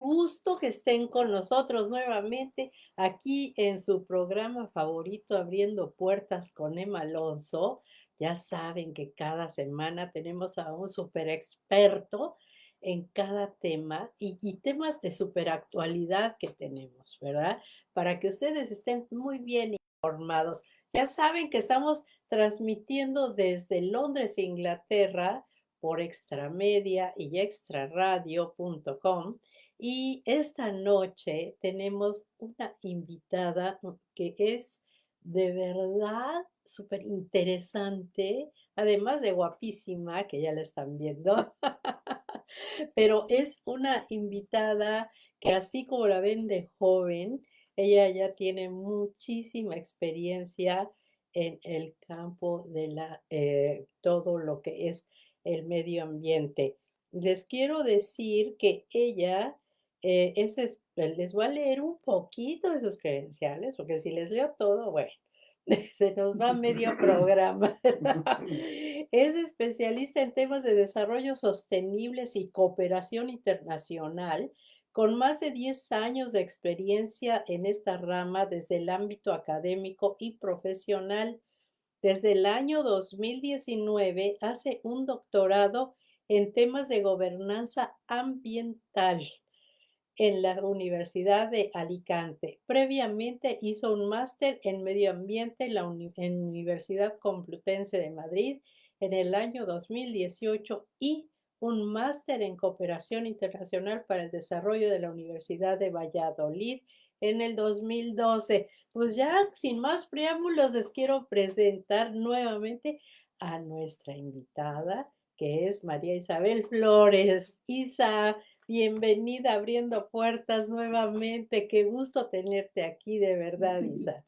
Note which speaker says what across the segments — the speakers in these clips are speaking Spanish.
Speaker 1: gusto que estén con nosotros nuevamente aquí en su programa favorito, Abriendo Puertas con Emma Alonso. Ya saben que cada semana tenemos a un super experto en cada tema y temas de superactualidad que tenemos, ¿verdad? Para que ustedes estén muy bien informados. Ya saben que estamos transmitiendo desde Londres, Inglaterra, por Extramedia y extraradio.com. Y esta noche tenemos una invitada que es de verdad súper interesante, además de guapísima, que ya la están viendo, pero es una invitada que así como la ven de joven, ella ya tiene muchísima experiencia en el campo de todo lo que es el medio ambiente. Les quiero decir que ella les voy a leer un poquito de sus credenciales, porque si les leo todo, bueno, se nos va medio programa. Es especialista en temas de desarrollo sostenibles y cooperación internacional, con más de 10 años de experiencia en esta rama desde el ámbito académico y profesional. Desde el año 2019 hace un doctorado en temas de gobernanza ambiental en la Universidad de Alicante. Previamente hizo un máster en medio ambiente en la Universidad Complutense de Madrid en el año 2018 y un máster en cooperación internacional para el desarrollo de la Universidad de Valladolid en el 2012. Pues ya sin más preámbulos les quiero presentar nuevamente a nuestra invitada, que es María Isabel Flores. Isa, bienvenida abriendo puertas nuevamente. Qué gusto tenerte aquí, de verdad, Isa.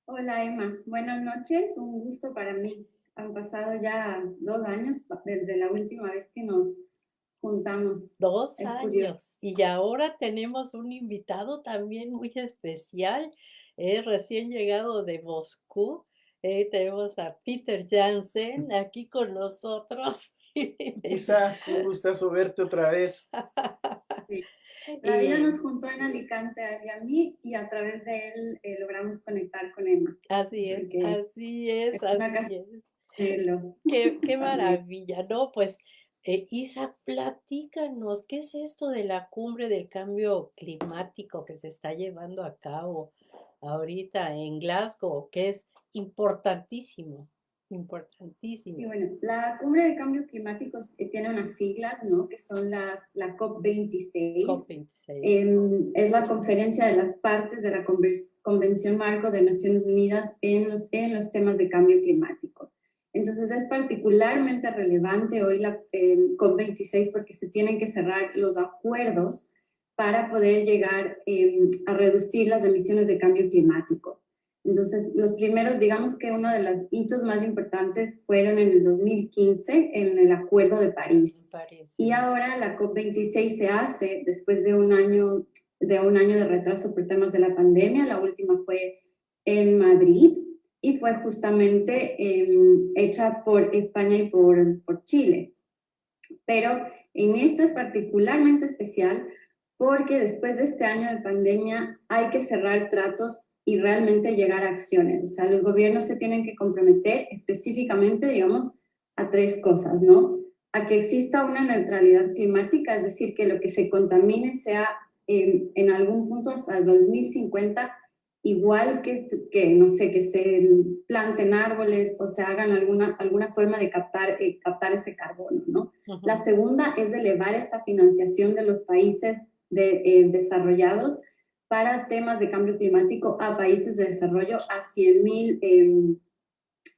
Speaker 2: Hola Emma, buenas noches, un gusto para mí. Han pasado ya 2 años desde la última vez que nos juntamos.
Speaker 1: Dos
Speaker 2: Es curioso.
Speaker 1: años. Y ahora tenemos un invitado también muy especial, recién llegado de Moscú. Tenemos a Peter Jansen aquí con nosotros.
Speaker 3: Isa, un gustazo verte otra vez.
Speaker 2: Sí. La vida
Speaker 1: Y
Speaker 2: nos juntó en Alicante a él y a mí y a través de él logramos conectar con Emma.
Speaker 1: así
Speaker 2: Así
Speaker 1: es,
Speaker 2: que
Speaker 1: así es,
Speaker 2: es una
Speaker 1: así
Speaker 2: casa
Speaker 1: es.
Speaker 2: de cielo
Speaker 1: Qué
Speaker 2: también.
Speaker 1: maravilla, ¿no? Pues, Isa, platícanos, ¿qué es esto de la cumbre del cambio climático que se está llevando a cabo ahorita en Glasgow? Que es importantísimo,
Speaker 2: Y
Speaker 1: importantísimo.
Speaker 2: bueno, la cumbre de cambio climático tiene unas siglas, ¿no? Que son la COP26.
Speaker 1: COP26.
Speaker 2: Es la conferencia de las partes de la Convención Marco de Naciones Unidas en los temas de cambio climático. Entonces es particularmente relevante hoy la COP26 porque se tienen que cerrar los acuerdos para poder llegar a reducir las emisiones de cambio climático. Entonces, los primeros, digamos que uno de los hitos más importantes fueron en el 2015 en el Acuerdo de París.
Speaker 1: Parece.
Speaker 2: Y ahora la COP26 se hace después de un año de retraso por temas de la pandemia. La última fue en Madrid y fue justamente hecha por España y por Chile. Pero en esta es particularmente especial porque después de este año de pandemia hay que cerrar tratos y realmente llegar a acciones. O sea, los gobiernos se tienen que comprometer específicamente, digamos, a tres cosas, ¿no? A que exista una neutralidad climática, es decir, que lo que se contamine sea en algún punto hasta el 2050 igual que, no sé, que se planten árboles o se hagan alguna forma de captar ese carbono, ¿no?
Speaker 1: Ujú.
Speaker 2: La segunda es elevar esta financiación de los países desarrollados para temas de cambio climático a países de desarrollo a 100.000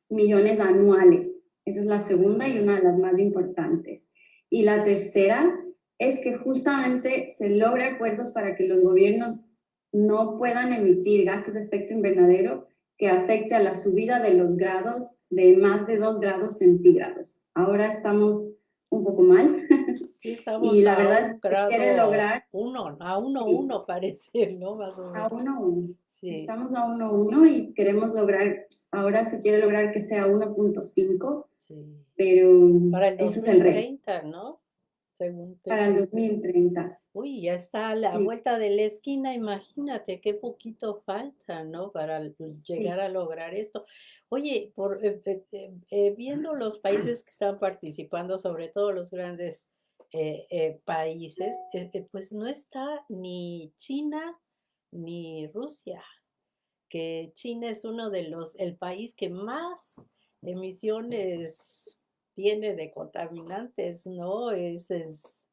Speaker 2: millones anuales. Esa es la segunda y una de las más importantes. Y la tercera es que justamente se logre acuerdos para que los gobiernos no puedan emitir gases de efecto invernadero que afecte a la subida de los grados de más de 2 grados centígrados. Ahora estamos un poco mal
Speaker 1: Sí,
Speaker 2: y
Speaker 1: estamos
Speaker 2: la
Speaker 1: a
Speaker 2: verdad es
Speaker 1: un
Speaker 2: que se quiere
Speaker 1: grado
Speaker 2: lograr,
Speaker 1: uno, a uno
Speaker 2: sí,
Speaker 1: uno parece, ¿no? Más o
Speaker 2: a
Speaker 1: menos.
Speaker 2: 1,1.
Speaker 1: Sí,
Speaker 2: Estamos a 1,1 y queremos lograr, ahora se quiere lograr que sea 1,5,
Speaker 1: sí.
Speaker 2: pero
Speaker 1: Para el
Speaker 2: eso es el reto.
Speaker 1: 2030, ¿no? según
Speaker 2: para el
Speaker 1: tengo.
Speaker 2: 2030.
Speaker 1: Uy, ya está a la
Speaker 2: Sí,
Speaker 1: vuelta de la esquina, imagínate qué poquito falta, ¿no? Para
Speaker 2: sí.
Speaker 1: llegar a lograr esto. Oye, viendo los países que están participando, sobre todo los grandes países, pues no está ni China ni Rusia, que China es uno de el país que más emisiones tiene de contaminantes, ¿no? Es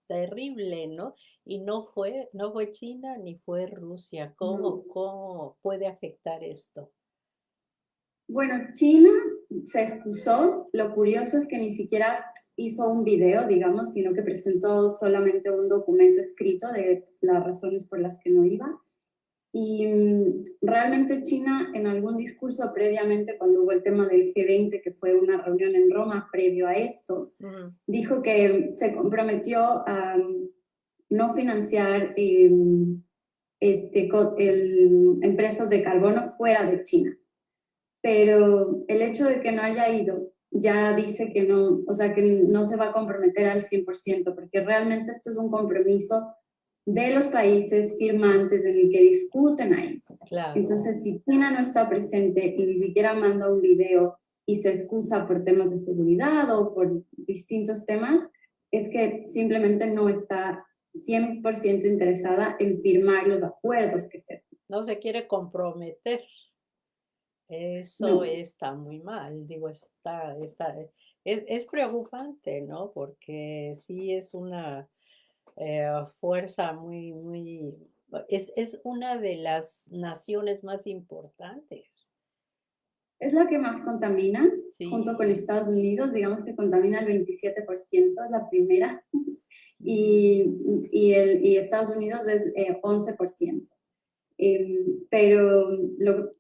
Speaker 1: terrible, ¿no? Y no fue China ni fue Rusia.
Speaker 2: No.
Speaker 1: ¿Cómo puede afectar esto?
Speaker 2: Bueno, China se excusó. Lo curioso es que ni siquiera hizo un video, digamos, sino que presentó solamente un documento escrito de las razones por las que no iba. Y realmente China en algún discurso previamente, cuando hubo el tema del G20, que fue una reunión en Roma previo a esto,
Speaker 1: Ujú.
Speaker 2: dijo que se comprometió a no financiar empresas de carbono fuera de China. Pero el hecho de que no haya ido ya dice que no, o sea, que no se va a comprometer al 100%, porque realmente esto es un compromiso de los países firmantes en el que discuten ahí.
Speaker 1: Claro.
Speaker 2: Entonces, si China no está presente y ni siquiera manda un video y se excusa por temas de seguridad o por distintos temas, es que simplemente no está 100% interesada en firmar los acuerdos que se...
Speaker 1: No se quiere comprometer. Eso
Speaker 2: No,
Speaker 1: está muy mal, digo, es preocupante, ¿no? Porque sí es una fuerza es una de las naciones más importantes.
Speaker 2: es la que más contamina, junto con
Speaker 1: Sí,
Speaker 2: Estados Unidos, digamos que contamina el 27%, es la primera,
Speaker 1: sí,
Speaker 2: y Estados Unidos es 11%. Pero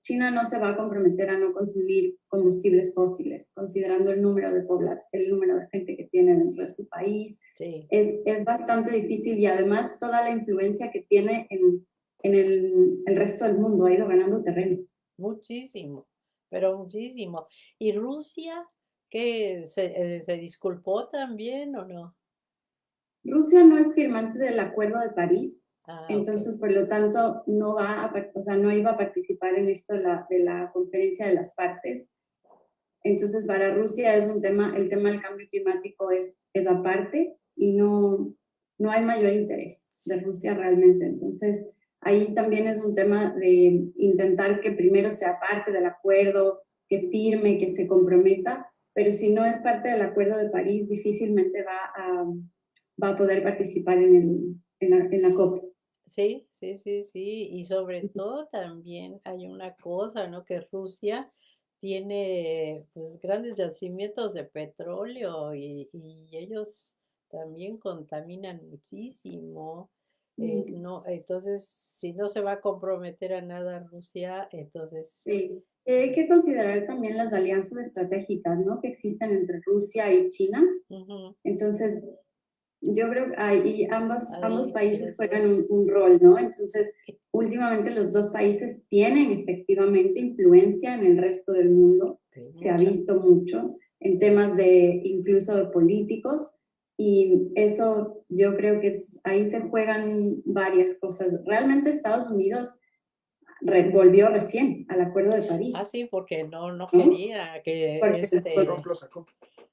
Speaker 2: China no se va a comprometer a no consumir combustibles fósiles, considerando el número de el número de gente que tiene dentro de su país.
Speaker 1: sí,
Speaker 2: Es bastante difícil y además toda la influencia que tiene en el resto del mundo ha ido ganando terreno.
Speaker 1: muchísimo, pero muchísimo. ¿Y Rusia, qué, se disculpó también o no?
Speaker 2: Rusia no es firmante del Acuerdo de París,
Speaker 1: Ah, ok.
Speaker 2: entonces por lo tanto no va o sea, no iba a participar en esto de la conferencia de las partes. Entonces para Rusia es un tema, el tema del cambio climático es aparte y no hay mayor interés de Rusia realmente. Entonces ahí también es un tema de intentar que primero sea parte del acuerdo, que firme, que se comprometa, pero si no es parte del Acuerdo de París, difícilmente va a poder participar en la COP.
Speaker 1: Sí, sí, sí, sí. Y sobre todo también hay una cosa, ¿no? Que Rusia tiene pues grandes yacimientos de petróleo y ellos también contaminan muchísimo. No, entonces, si no se va a comprometer a nada Rusia, entonces,
Speaker 2: Sí. Hay que considerar también las alianzas estratégicas, ¿no? Que existen entre Rusia y China.
Speaker 1: ujú,
Speaker 2: Entonces, yo creo que ahí ambos
Speaker 1: hay
Speaker 2: países juegan
Speaker 1: riesgos.
Speaker 2: un rol, ¿no? Entonces, últimamente los dos países tienen efectivamente influencia en el resto del mundo.
Speaker 1: Ok,
Speaker 2: Se ha
Speaker 1: mucha.
Speaker 2: visto mucho en
Speaker 1: Sí.
Speaker 2: temas de incluso de políticos. Y eso yo creo que ahí se juegan varias cosas. Realmente Estados Unidos volvió recién al Acuerdo de
Speaker 1: Ah,
Speaker 2: París,
Speaker 1: sí, porque no
Speaker 2: ¿no?
Speaker 1: quería que
Speaker 2: Porque
Speaker 3: Trump lo sacó.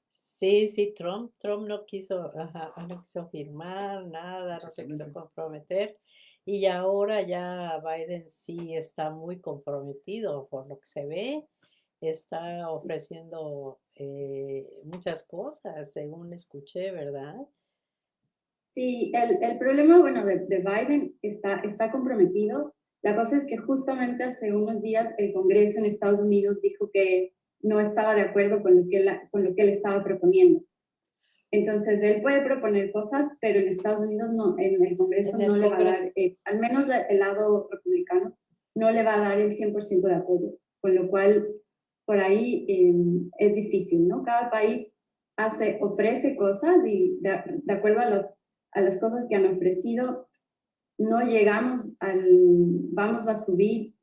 Speaker 1: sí, sí, Trump no quiso, ajá, no quiso firmar nada, no se quiso
Speaker 3: Exactamente.
Speaker 1: comprometer. Y ahora ya Biden sí está muy comprometido por lo que se ve, está ofreciendo muchas cosas, según escuché, ¿verdad?
Speaker 2: sí, el problema, bueno, de Biden está comprometido. La cosa es que justamente hace unos días el Congreso en Estados Unidos dijo que no estaba de acuerdo con lo que él estaba proponiendo. Entonces, él puede proponer cosas, pero en Estados Unidos no, en el Congreso
Speaker 1: En
Speaker 2: no
Speaker 1: el
Speaker 2: le va a
Speaker 1: Congreso.
Speaker 2: dar, al menos el lado republicano, no le va a dar el 100% de apoyo. Con lo cual, por ahí es difícil, ¿no? Cada país ofrece cosas y de acuerdo a las cosas que han ofrecido, no llegamos vamos a subir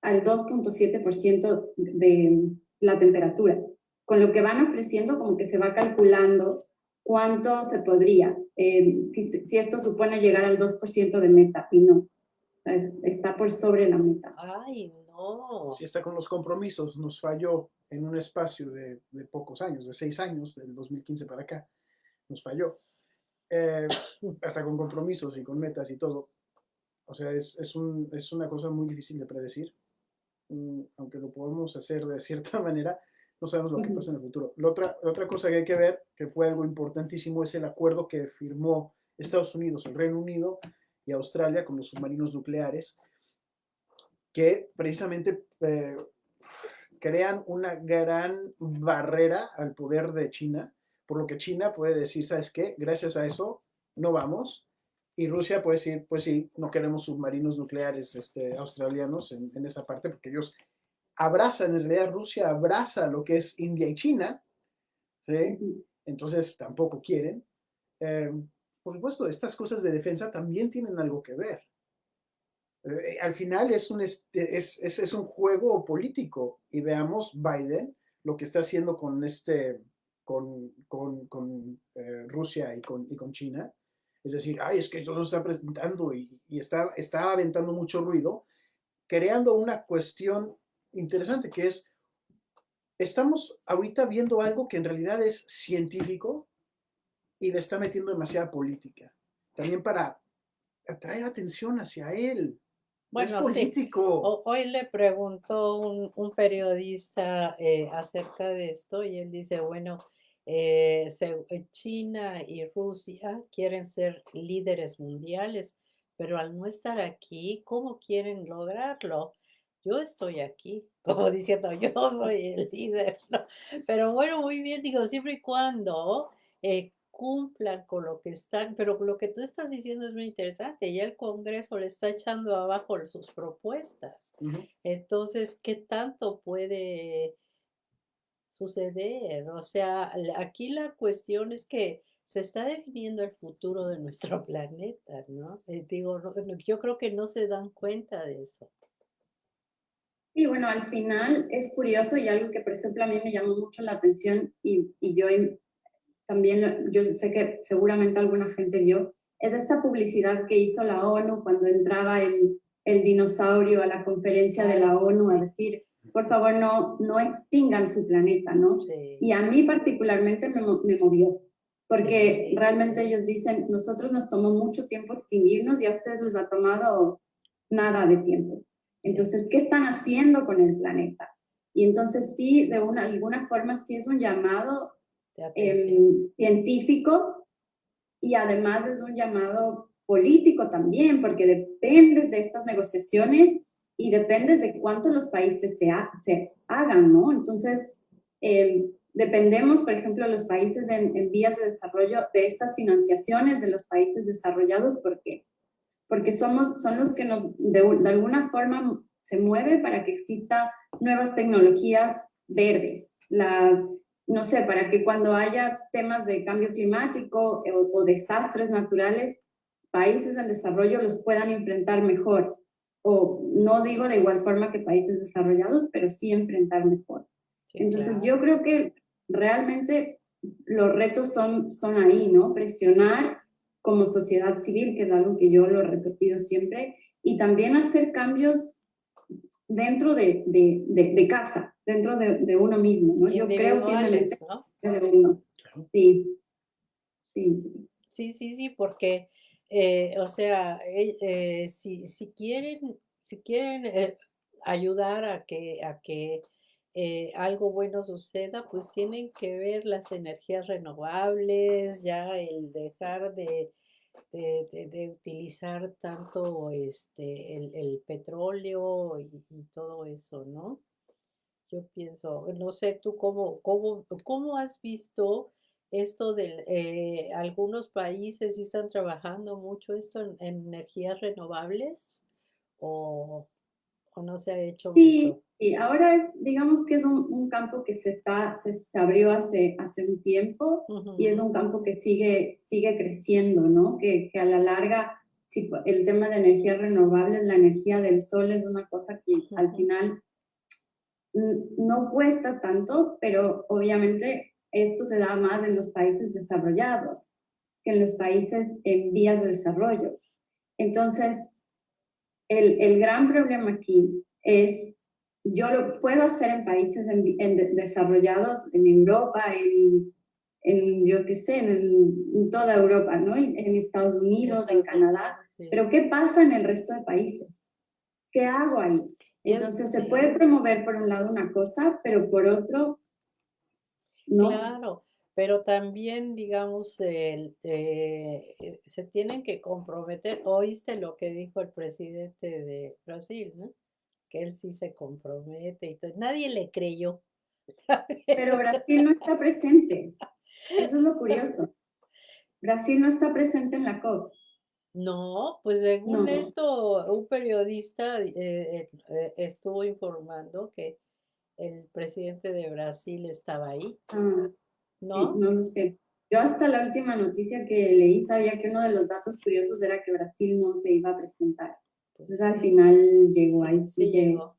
Speaker 2: al 2,7% de la temperatura. Con lo que van ofreciendo, como que se va calculando cuánto se podría, si esto supone llegar al 2% de meta, y no, o sea, está por sobre la meta.
Speaker 1: Ay, no.
Speaker 3: Sí, está con los compromisos. Nos falló en un espacio de pocos años, de 6 años, del 2015 para acá. Nos falló. Hasta con compromisos y con metas y todo. O sea, es una cosa muy difícil de predecir. Aunque lo podemos hacer de cierta manera, no sabemos lo que pasa en el futuro. La otra cosa que hay que ver, que fue algo importantísimo, es el acuerdo que firmó Estados Unidos, el Reino Unido y Australia con los submarinos nucleares, que precisamente crean una gran barrera al poder de China, por lo que China puede decir, ¿sabes qué? Gracias a eso no vamos. Y Rusia puede decir, pues sí, no queremos submarinos nucleares australianos en esa parte, porque ellos abrazan, en realidad Rusia abraza lo que es India y China, ¿sí? Entonces tampoco quieren. Eh, por supuesto, estas cosas de defensa también tienen algo que ver. Al final es un juego político y veamos Biden lo que está haciendo con Rusia y con China. Es decir, ay, es que eso nos está presentando y está aventando mucho ruido, creando una cuestión interesante que es, estamos ahorita viendo algo que en realidad es científico y le está metiendo demasiada política, también para atraer atención hacia él. Es
Speaker 1: Bueno, sí.
Speaker 3: político.
Speaker 1: Hoy le preguntó un periodista acerca de esto y él dice, bueno, China y Rusia quieren ser líderes mundiales, pero al no estar aquí, ¿cómo quieren lograrlo? Yo estoy aquí, como diciendo, yo soy el líder, ¿no? Pero bueno, muy bien, digo, siempre y cuando cumplan con lo que están, pero lo que tú estás diciendo es muy interesante. Ya el Congreso le está echando abajo sus propuestas.
Speaker 3: Ujú.
Speaker 1: Entonces, ¿qué tanto puede suceder? O sea, aquí la cuestión es que se está definiendo el futuro de nuestro planeta, ¿no? Digo, yo creo que no se dan cuenta de eso.
Speaker 2: Sí, bueno, al final es curioso y algo que, por ejemplo, a mí me llamó mucho la atención y yo también, yo sé que seguramente alguna gente vio, es esta publicidad que hizo la ONU cuando entraba el dinosaurio a la conferencia de
Speaker 1: Ay,
Speaker 2: la ONU a
Speaker 1: sí,
Speaker 2: decir, por favor, no extingan su planeta, ¿no?
Speaker 1: sí,
Speaker 2: Y a mí particularmente me movió, porque
Speaker 1: sí,
Speaker 2: realmente ellos dicen, nosotros nos tomó mucho tiempo extinguirnos y a ustedes les ha tomado nada de tiempo.
Speaker 1: sí,
Speaker 2: Entonces, ¿qué están haciendo con el planeta? Y entonces sí, alguna forma sí es un llamado
Speaker 1: de atención.
Speaker 2: científico y además es un llamado político también, porque dependes de estas negociaciones y dependes de cuánto los países se hagan, ¿no? Entonces, dependemos, por ejemplo, los países en vías de desarrollo de estas financiaciones de los países desarrollados, porque son los que de alguna forma se mueven para que exista nuevas tecnologías verdes. No sé, para que cuando haya temas de cambio climático o desastres naturales, países en desarrollo los puedan enfrentar mejor. O no digo de igual forma que países desarrollados, pero sí enfrentar mejor.
Speaker 1: Sí,
Speaker 2: Entonces yo
Speaker 1: claro.
Speaker 2: creo que realmente los retos son ahí, ¿no? Presionar como sociedad civil, que es algo que yo lo he repetido siempre, y también hacer cambios dentro de casa, dentro de uno mismo, ¿no? Yo creo firmemente
Speaker 1: Individuales, ¿no?
Speaker 2: de uno.
Speaker 3: Claro.
Speaker 2: Sí, sí, sí.
Speaker 1: Sí, sí, sí, porque, o sea, si quieren ayudar a que algo bueno suceda, pues tienen que ver las energías renovables, ya el dejar de utilizar tanto el petróleo y todo eso, ¿no? Yo pienso, no sé tú cómo has visto esto algunos países sí están trabajando mucho esto en energías renovables o, o no se ha hecho
Speaker 2: Sí,
Speaker 1: mucho.
Speaker 2: sí, ahora digamos que es un campo que se abrió hace un tiempo y es
Speaker 1: Ujú,
Speaker 2: un campo que sigue creciendo, ¿no? Que a la larga, sí, el tema de energías renovables, la energía del sol es una cosa que al
Speaker 1: ujú,
Speaker 2: final no cuesta tanto, pero obviamente esto se da más en los países desarrollados que en los países en vías de desarrollo. Entonces, el gran problema aquí es, yo lo puedo hacer en países desarrollados, en Europa, yo qué sé, en toda Europa, ¿no? En Estados Unidos, en Canadá.
Speaker 1: Sí.
Speaker 2: Pero ¿qué pasa en el resto de países? ¿Qué hago ahí? Entonces se puede promover por un lado una cosa, pero por otro, no.
Speaker 1: Claro, pero también, digamos, se tienen que comprometer. ¿Oíste lo que dijo el presidente de Brasil, ¿no? Que él sí se compromete y todo. Nadie le creyó.
Speaker 2: Pero Brasil no está presente. Eso es lo curioso. Brasil no está presente en la COP.
Speaker 1: No, pues según
Speaker 2: No.
Speaker 1: esto, un periodista estuvo informando que el presidente de Brasil estaba ahí,
Speaker 2: Ah,
Speaker 1: ¿no?
Speaker 2: no lo sé. Yo hasta la última noticia que leí sabía que uno de los datos curiosos era que Brasil no se iba a presentar. Entonces al final llegó ahí.
Speaker 1: Sí llegó.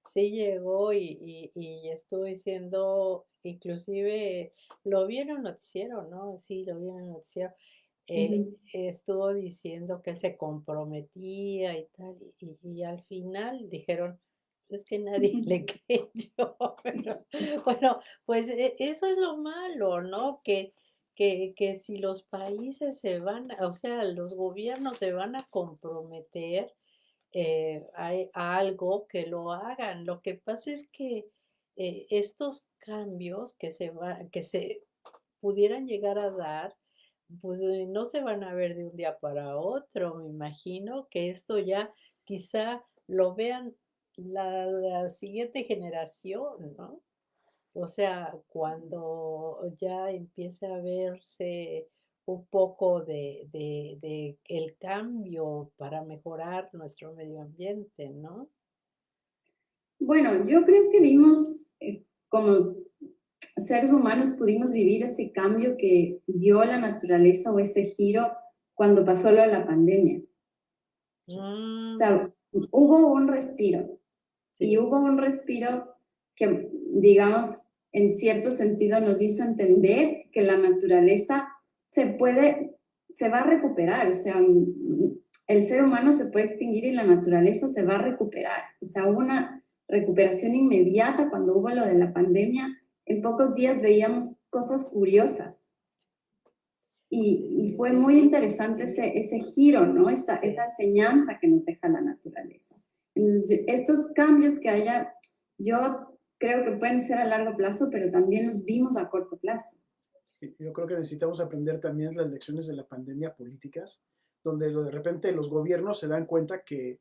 Speaker 1: Sí llegó y estuvo diciendo, inclusive lo vi en un noticiero, ¿no? Sí, lo vi en el noticiero. Estuvo diciendo que él se comprometía y tal, y al final dijeron, es que nadie le creyó. Pero, bueno, pues eso es lo malo, ¿no? Que si los países o sea, los gobiernos se van a comprometer a algo, que lo hagan. Lo que pasa es que estos cambios que se pudieran llegar a dar, pues no se van a ver de un día para otro. Me imagino que esto ya quizá lo vean la siguiente generación, ¿no? O sea, cuando ya empiece a verse un poco de el cambio para mejorar nuestro medio ambiente, ¿no?
Speaker 2: Bueno, yo creo que vimos, como seres humanos pudimos vivir ese cambio que dio la naturaleza o ese giro cuando pasó lo de la pandemia. O sea, hubo un respiro. Y hubo un respiro que, digamos, en cierto sentido nos hizo entender que la naturaleza se va a recuperar. O sea, el ser humano se puede extinguir y la naturaleza se va a recuperar. O sea, hubo una recuperación inmediata cuando hubo lo de la pandemia. En pocos días veíamos cosas curiosas. Y fue muy interesante ese giro, ¿no? Esa enseñanza que nos deja la naturaleza. Entonces, estos cambios que haya, yo creo que pueden ser a largo plazo, pero también los vimos a corto plazo.
Speaker 3: Yo creo que necesitamos aprender también las lecciones de la pandemia políticas, donde de repente los gobiernos se dan cuenta que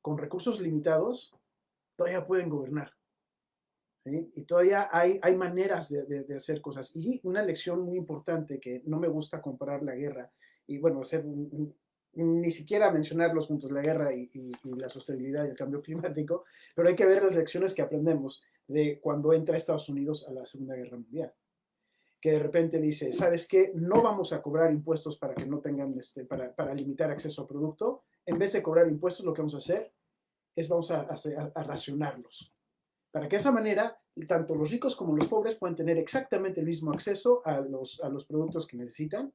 Speaker 3: con recursos limitados todavía pueden gobernar. ¿Sí? Y todavía hay maneras de hacer cosas. Y una lección muy importante que no me gusta comparar la guerra y bueno, ni siquiera mencionarlos juntos, la guerra y la sostenibilidad y el cambio climático, pero hay que ver las lecciones que aprendemos de cuando entra Estados Unidos a la Segunda Guerra Mundial. Que de repente dice, ¿sabes qué? No vamos a cobrar impuestos para que no tengan, para limitar acceso a producto. En vez de cobrar impuestos, lo que vamos a hacer es vamos a racionarlos para que de esa manera tanto los ricos como los pobres puedan tener exactamente el mismo acceso a los productos que necesitan,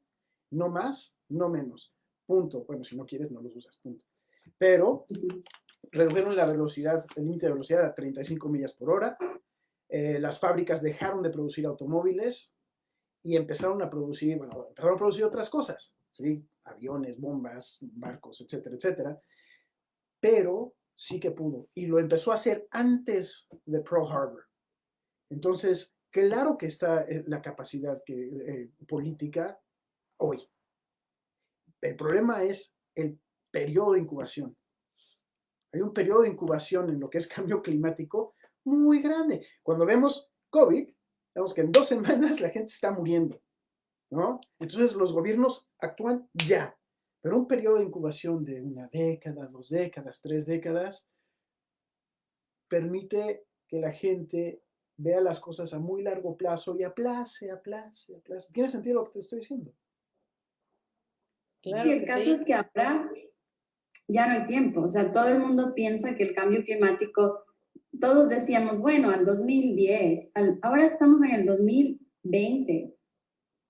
Speaker 3: no más, no menos. Punto. Bueno, si no quieres, no los usas, punto. Pero redujeron la velocidad, el límite de velocidad a 35 millas por hora. Las fábricas dejaron de producir automóviles y empezaron a producir otras cosas, ¿sí? Aviones, bombas, barcos, etcétera, etcétera. Pero sí que pudo. Y lo empezó a hacer antes de Pearl Harbor. Entonces, claro que está la capacidad política hoy. El problema es el periodo de incubación. Hay un periodo de incubación en lo que es cambio climático muy grande. Cuando vemos COVID, vemos que en 2 semanas la gente está muriendo, ¿no? Entonces los gobiernos actúan ya. Pero un periodo de incubación de 1 década, 2 décadas, 3 décadas, permite que la gente vea las cosas a muy largo plazo y aplace. ¿Tiene sentido lo que te estoy diciendo?
Speaker 1: Claro
Speaker 2: y el
Speaker 1: que
Speaker 2: caso
Speaker 1: sí.
Speaker 2: es que ahora ya no hay tiempo. O sea, todo el mundo piensa que el cambio climático, todos decíamos, bueno, al 2010, ahora estamos en el 2020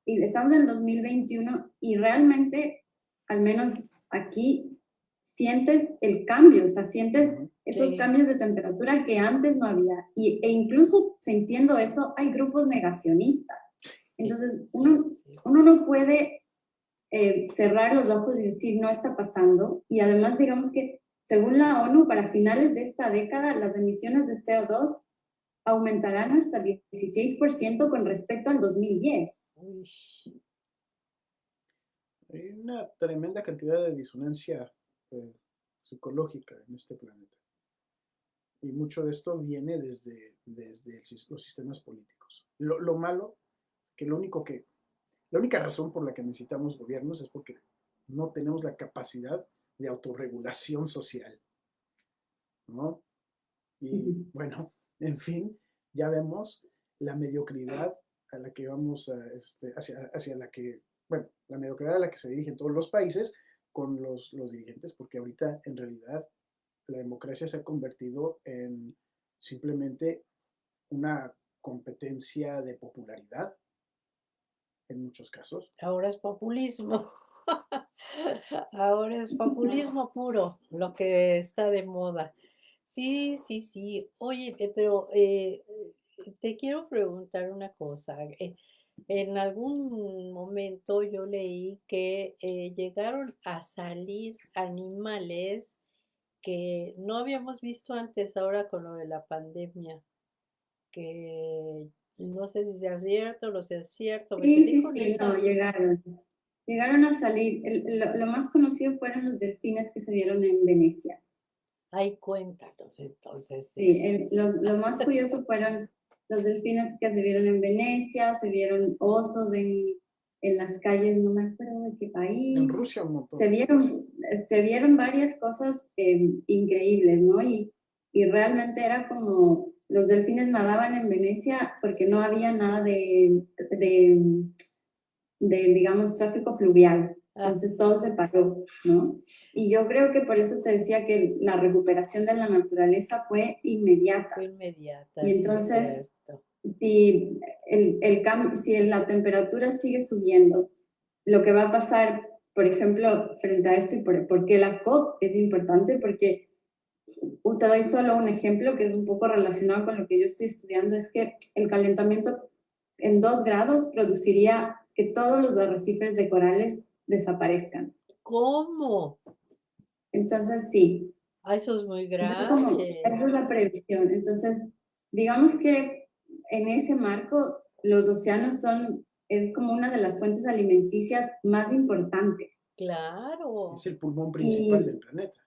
Speaker 2: y estamos en 2021 y realmente, al menos aquí, sientes el cambio, o sea, sientes esos
Speaker 1: Sí.
Speaker 2: cambios de temperatura que antes no había. E incluso sintiendo eso, hay grupos negacionistas. Entonces, uno no puede cerrar los ojos y decir no está pasando. Y además, digamos que según la ONU, para finales de esta década, las emisiones de CO2 aumentarán hasta 16% con respecto al 2010.
Speaker 1: Uy,
Speaker 3: Hay una tremenda cantidad de disonancia psicológica en este planeta. Y mucho de esto viene desde los sistemas políticos. Lo malo es que la única razón por la que necesitamos gobiernos es porque no tenemos la capacidad de autorregulación social, ¿no? Y bueno, en fin, ya vemos la mediocridad a la que vamos hacia la que, bueno, la mediocridad a la que se dirigen todos los países con los dirigentes, porque ahorita en realidad la democracia se ha convertido en simplemente una competencia de popularidad en muchos casos.
Speaker 1: ahora es populismo. Ahora es populismo puro, lo que está de moda. Sí, sí, sí. Oye, pero te quiero preguntar una cosa. En algún momento yo leí que llegaron a salir animales que no habíamos visto antes ahora con lo de la pandemia, que no sé si sea cierto o no sea cierto. Me
Speaker 2: Sí,
Speaker 1: quedé
Speaker 2: sí,
Speaker 1: con
Speaker 2: sí, no,
Speaker 1: esa.
Speaker 2: llegaron a salir. Lo más conocido fueron los delfines que se vieron en Venecia.
Speaker 1: Ay, cuéntanos entonces de
Speaker 2: Sí,
Speaker 1: eso.
Speaker 2: lo más curioso fueron los delfines que se vieron en Venecia, se vieron osos en las calles, no me acuerdo de qué
Speaker 3: En
Speaker 2: país,
Speaker 3: Rusia un montón.
Speaker 2: se vieron varias cosas increíbles, ¿no? Y realmente era como los delfines nadaban en Venecia porque no había nada digamos, tráfico fluvial.
Speaker 1: Ah,
Speaker 2: Entonces todo se paró, ¿no? Y yo creo que por eso te decía que la recuperación de la naturaleza fue
Speaker 1: fue
Speaker 2: inmediata.
Speaker 1: inmediata,
Speaker 2: Y
Speaker 1: sí,
Speaker 2: entonces,
Speaker 1: cierto.
Speaker 2: si la temperatura sigue subiendo, lo que va a pasar, por ejemplo, frente a esto y por qué la COP es importante, porque te doy solo un ejemplo que es un poco relacionado con lo que yo estoy estudiando, es que el calentamiento en 2 grados produciría que todos los arrecifes de corales desaparezcan.
Speaker 1: ¿Cómo?
Speaker 2: Entonces, sí,
Speaker 1: Ah, eso es muy
Speaker 2: esa
Speaker 1: grave.
Speaker 2: es la previsión. Entonces, digamos que en ese marco, los océanos es como una de las fuentes alimenticias más importantes.
Speaker 1: Claro.
Speaker 3: Es el pulmón principal del
Speaker 2: Y
Speaker 3: planeta.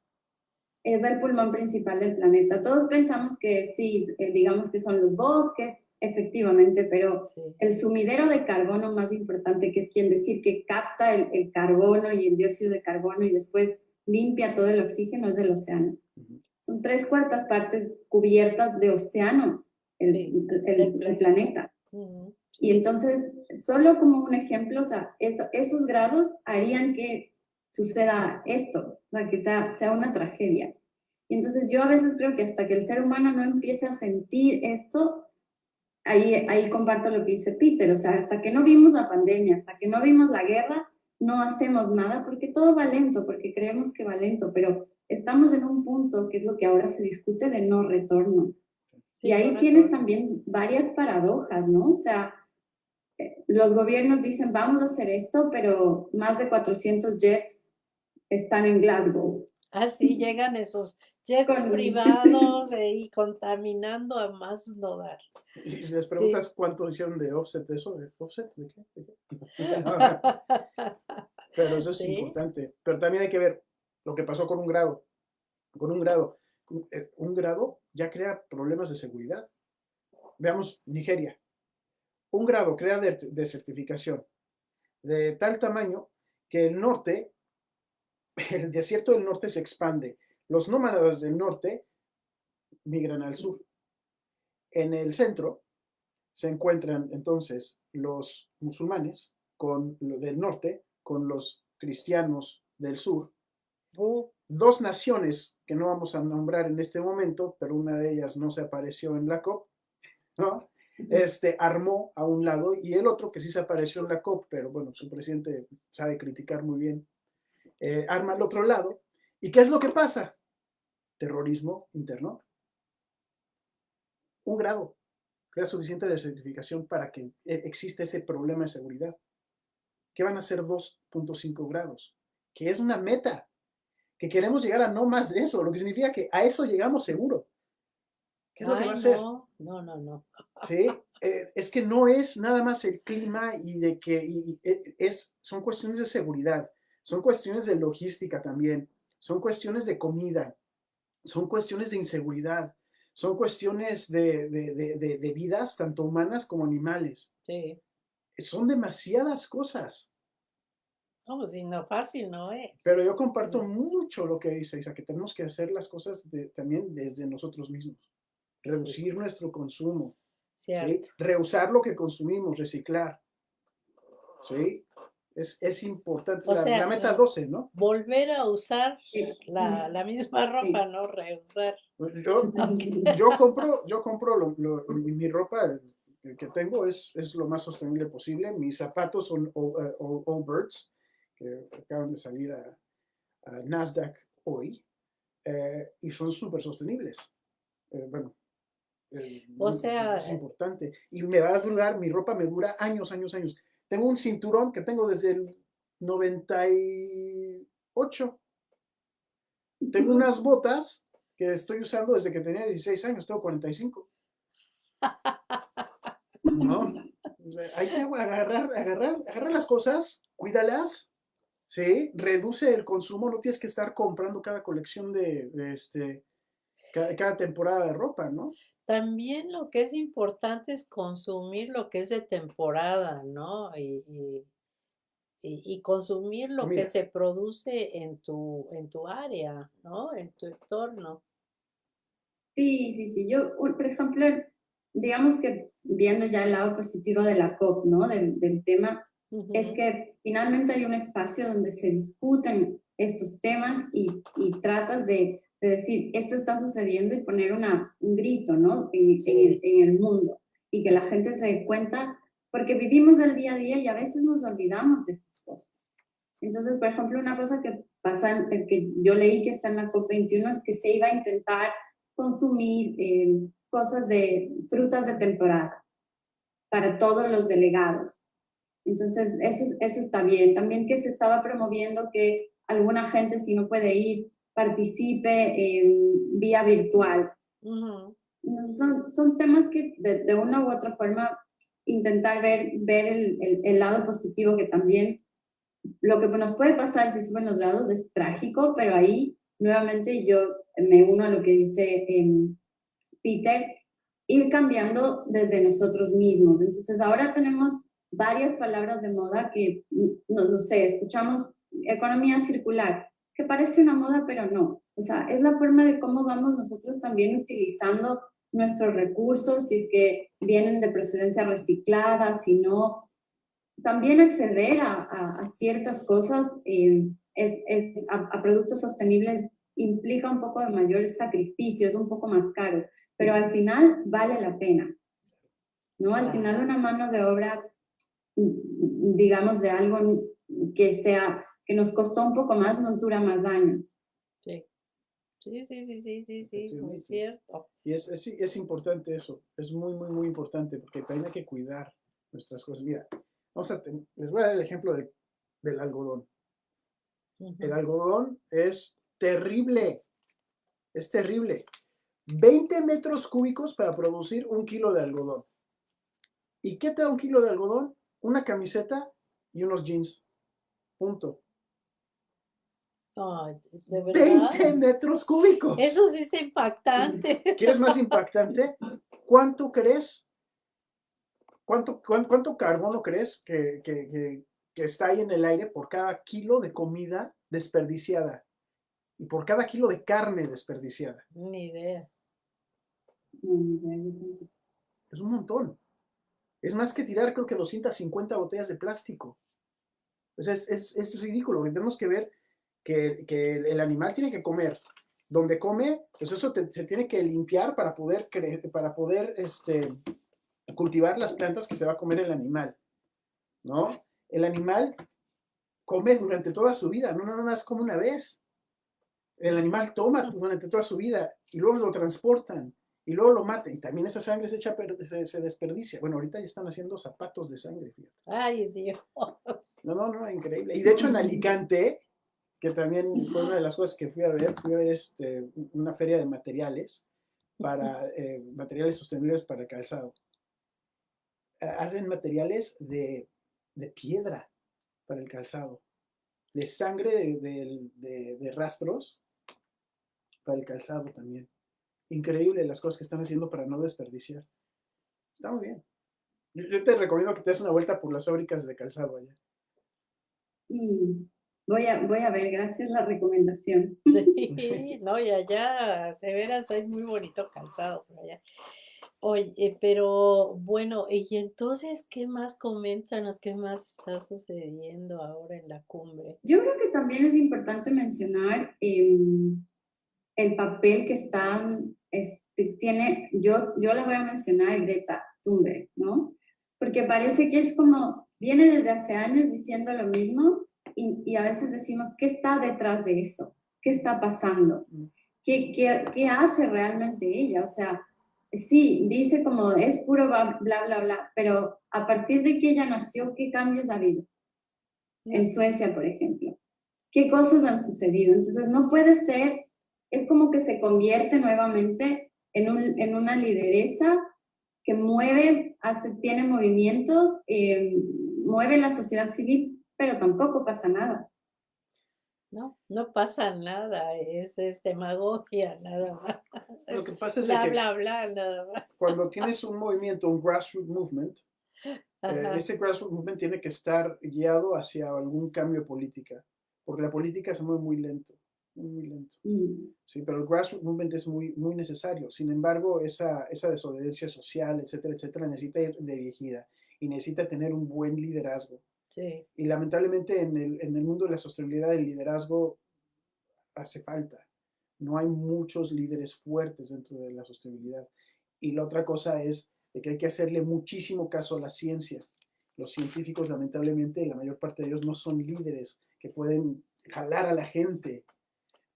Speaker 2: es el pulmón principal del planeta. Todos pensamos que sí, digamos que son los bosques, efectivamente, pero
Speaker 1: Sí,
Speaker 2: el sumidero de carbono más importante, que es quien decir que capta el carbono y el dióxido de carbono y después limpia todo el oxígeno, es el océano. Son 3/4 partes cubiertas de océano
Speaker 1: sí, del
Speaker 2: el
Speaker 1: planeta.
Speaker 2: planeta.
Speaker 1: Ujú,
Speaker 2: Y
Speaker 1: sí,
Speaker 2: entonces, solo como un ejemplo, o sea, esos grados harían que suceda esto, o sea, que sea una tragedia. Y entonces yo a veces creo que hasta que el ser humano no empiece a sentir esto, ahí comparto lo que dice Peter, o sea, hasta que no vimos la pandemia, hasta que no vimos la guerra, no hacemos nada porque todo va lento, porque creemos que va lento, pero estamos en un punto que es lo que ahora se discute de no retorno. Y
Speaker 1: sí, no
Speaker 2: ahí tienes
Speaker 1: retorno.
Speaker 2: también varias paradojas, ¿no? O sea, los gobiernos dicen, vamos a hacer esto, pero más de 400 jets están en Glasgow.
Speaker 1: Así llegan esos jets
Speaker 2: Con...
Speaker 1: privados y contaminando a más no dar.
Speaker 3: Y si les
Speaker 1: Sí.
Speaker 3: preguntas cuánto hicieron de offset de eso, ¿de offset? ¿De qué? ¿De qué? Pero eso es
Speaker 1: Sí,
Speaker 3: importante. Pero también hay que ver lo que pasó con un grado. Con un grado. Un grado ya crea problemas de seguridad. Veamos Nigeria. Un grado crea desertificación de tal tamaño que el norte, el desierto del norte se expande. Los nómadas del norte migran al sur. En el centro se encuentran entonces los musulmanes del norte con los cristianos del sur.
Speaker 1: uh,
Speaker 3: Dos naciones que no vamos a nombrar en este momento, pero una de ellas no se apareció en la COP, ¿no? armó a un lado y el otro que sí se apareció en la COP, pero bueno, su presidente sabe criticar muy bien, arma al otro lado. ¿Y qué es lo que pasa? Terrorismo interno. 1 grado. Crea suficiente desertificación para que exista ese problema de seguridad. ¿Qué van a ser 2.5 grados? Que es una meta, que queremos llegar a no más de eso, lo que significa que a eso llegamos seguro. ¿Qué es lo que va a
Speaker 1: Ay,
Speaker 3: ser?
Speaker 1: no, no, no, no.
Speaker 3: ¿Sí? Es que no es nada más el clima y de que son cuestiones de seguridad, son cuestiones de logística también, son cuestiones de comida, son cuestiones de inseguridad, son cuestiones de vidas, tanto humanas como animales.
Speaker 1: Sí.
Speaker 3: Son demasiadas cosas.
Speaker 1: No, pues sí, no, fácil no es.
Speaker 3: Pero yo comparto
Speaker 1: Sí,
Speaker 3: mucho lo que dice Isa, que tenemos que hacer las cosas también desde nosotros mismos.
Speaker 1: sí,
Speaker 3: Reducir nuestro consumo, ¿sí?
Speaker 1: cierto.
Speaker 3: Reusar lo que consumimos, reciclar, ¿sí? Es importante,
Speaker 1: O
Speaker 3: la
Speaker 1: sea,
Speaker 3: meta 12, ¿no?
Speaker 1: volver a usar
Speaker 2: Sí,
Speaker 1: la misma ropa, ¿no? Reusar.
Speaker 3: Yo,
Speaker 1: Ok.
Speaker 3: yo compro mi ropa que tengo es lo más sostenible posible. Mis zapatos son Allbirds, que acaban de salir a Nasdaq hoy, y son súper sostenibles. Bueno,
Speaker 1: O sea,
Speaker 3: es importante. Y me va a durar, mi ropa me dura años, años, años. Tengo un cinturón que tengo desde el 98. Tengo unas botas que estoy usando desde que tenía 16 años, tengo 45. No, hay que agarrar las cosas, cuídalas, ¿sí? Reduce el consumo, no tienes que estar comprando cada colección cada temporada de ropa, ¿no?
Speaker 1: también lo que es importante es consumir lo que es de temporada, ¿no? Y consumir lo que
Speaker 3: Comida.
Speaker 1: se produce en tu área, ¿no? En tu entorno.
Speaker 2: sí, sí, sí. Yo, por ejemplo, digamos que viendo ya el lado positivo de la COP, ¿no? Del tema, es
Speaker 1: Ujú,
Speaker 2: que finalmente hay un espacio donde se discuten estos temas y tratas de decir, esto está sucediendo y poner un grito, ¿no?
Speaker 1: sí,
Speaker 2: En el mundo y que la gente se dé cuenta, porque vivimos el día a día y a veces nos olvidamos de estas cosas. Entonces, por ejemplo, una cosa que pasa, que yo leí que está en la COP21 es que se iba a intentar consumir cosas de frutas de temporada para todos los delegados. Entonces, eso está bien. También que se estaba promoviendo que alguna gente, si no puede ir, participe vía virtual.
Speaker 1: ujú,
Speaker 2: Entonces, son temas que de una u otra forma intentar ver el lado positivo que también lo que nos puede pasar si suben los grados es trágico, pero ahí nuevamente yo me uno a lo que dice Peter, ir cambiando desde nosotros mismos. Entonces ahora tenemos varias palabras de moda que, no sé, escuchamos economía circular, que parece una moda, pero no. O sea, es la forma de cómo vamos nosotros también utilizando nuestros recursos, si es que vienen de procedencia reciclada, si no, también acceder a ciertas cosas a productos sostenibles implica un poco de mayor sacrificio, es un poco más caro, pero al final vale la pena, ¿no? Al final
Speaker 1: claro.
Speaker 2: una mano de obra, digamos, de algo que nos costó un poco más, nos dura más años.
Speaker 1: Sí, sí, sí, sí, sí, sí, sí, muy
Speaker 3: Efectivamente.
Speaker 1: cierto.
Speaker 3: Y es importante eso, es muy, muy, muy importante porque también hay que cuidar nuestras cosas. Mira, les voy a dar el ejemplo del algodón. El
Speaker 1: Ujú.
Speaker 3: algodón es terrible. 20 metros cúbicos para producir 1 kilo de algodón. ¿Y qué te da 1 kilo de algodón? Una camiseta y unos jeans. Punto.
Speaker 1: Ay, ¿de verdad?
Speaker 3: 20 metros cúbicos.
Speaker 1: Eso sí está impactante.
Speaker 3: ¿Quieres más impactante? ¿Cuánto crees? ¿Cuánto carbono crees que está ahí en el aire por cada kilo de comida desperdiciada? Y por cada kilo de carne desperdiciada.
Speaker 1: Ni idea.
Speaker 3: Es un montón. Es más que tirar, creo que 250 botellas de plástico. O sea, es ridículo. Tenemos que ver que el animal tiene que comer. Donde come, pues eso se tiene que limpiar para poder cultivar las plantas que se va a comer el animal, ¿no? El animal come durante toda su vida, no nada más come una vez. El animal toma durante toda su vida y luego lo transportan y luego lo matan. Y también esa sangre se desperdicia. Bueno, ahorita ya están haciendo zapatos de sangre, fíjate.
Speaker 1: Ay, Dios.
Speaker 3: No, increíble. Y de hecho en Alicante, que también fue una de las cosas que fui a ver una feria de materiales para materiales sostenibles para calzado. Hacen materiales de piedra para el calzado, de sangre de rastros para el calzado también. Increíble las cosas que están haciendo para no desperdiciar. Está muy bien. Yo te recomiendo que te des una vuelta por las fábricas de calzado allá.
Speaker 2: Voy a ver, gracias la recomendación.
Speaker 1: Sí, no, y allá, de veras, hay muy bonito calzado por allá. Oye, pero bueno, y entonces, ¿qué más? Coméntanos, ¿qué más está sucediendo ahora en la cumbre?
Speaker 2: Yo creo que también es importante mencionar el papel que tiene, yo la voy a mencionar, Greta Thunberg, ¿no? Porque parece que es como, viene desde hace años diciendo lo mismo y a veces decimos, ¿qué está detrás de eso? ¿Qué está pasando? ¿Qué hace realmente ella? O sea, sí, dice como es puro bla, bla, bla, pero a partir de que ella nació, ¿qué cambios ha habido? En Suecia, por ejemplo. ¿Qué cosas han sucedido? Entonces, no puede ser, es como que se convierte nuevamente en una lideresa que tiene movimientos, mueve la sociedad civil, pero tampoco pasa nada.
Speaker 1: No, no pasa nada, es demagogia nada más.
Speaker 3: Lo que pasa es
Speaker 1: Bla,
Speaker 3: que
Speaker 1: bla, bla, nada más.
Speaker 3: cuando tienes un movimiento, un grassroots movement,
Speaker 1: Ajá,
Speaker 3: ese grassroots movement tiene que estar guiado hacia algún cambio de política, porque la política se mueve muy lento, muy lento. Sí, pero el grassroots movement es muy necesario. Sin embargo, esa desobediencia social, etcétera, etcétera, necesita ir dirigida y necesita tener un buen liderazgo.
Speaker 1: sí,
Speaker 3: Y lamentablemente en el mundo de la sostenibilidad el liderazgo hace falta. No hay muchos líderes fuertes dentro de la sostenibilidad. Y la otra cosa es de que hay que hacerle muchísimo caso a la ciencia. Los científicos, lamentablemente, la mayor parte de ellos no son líderes que pueden jalar a la gente,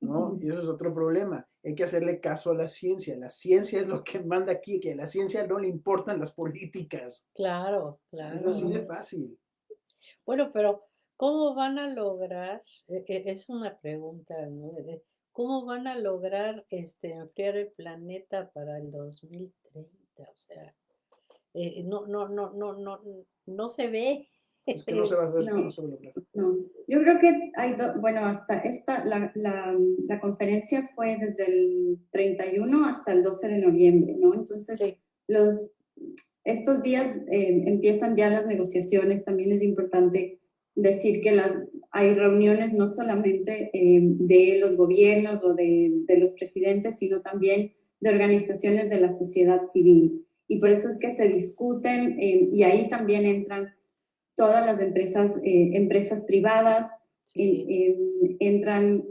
Speaker 3: ¿no? Y eso es otro problema. Hay que hacerle caso a la ciencia. La ciencia es lo que manda aquí, que a la ciencia no le importan las políticas.
Speaker 1: claro,
Speaker 3: Es así de
Speaker 1: claro.
Speaker 3: fácil.
Speaker 1: Bueno, pero ¿cómo van a lograr? Es una pregunta, ¿no? ¿Cómo van a lograr enfriar el planeta para el 2030? O sea, no se ve.
Speaker 3: Es que no se va a hacer,
Speaker 2: No,
Speaker 3: no se va a lograr.
Speaker 2: no. Yo creo que bueno, hasta la conferencia fue desde el 31 hasta el 12 de noviembre, ¿no? Entonces,
Speaker 1: Sí,
Speaker 2: estos días empiezan ya las negociaciones. También es importante decir que hay reuniones no solamente de los gobiernos o de los presidentes, sino también de organizaciones de la sociedad civil. Y por eso es que se discuten y ahí también entran todas las empresas privadas,
Speaker 1: sí,
Speaker 2: entran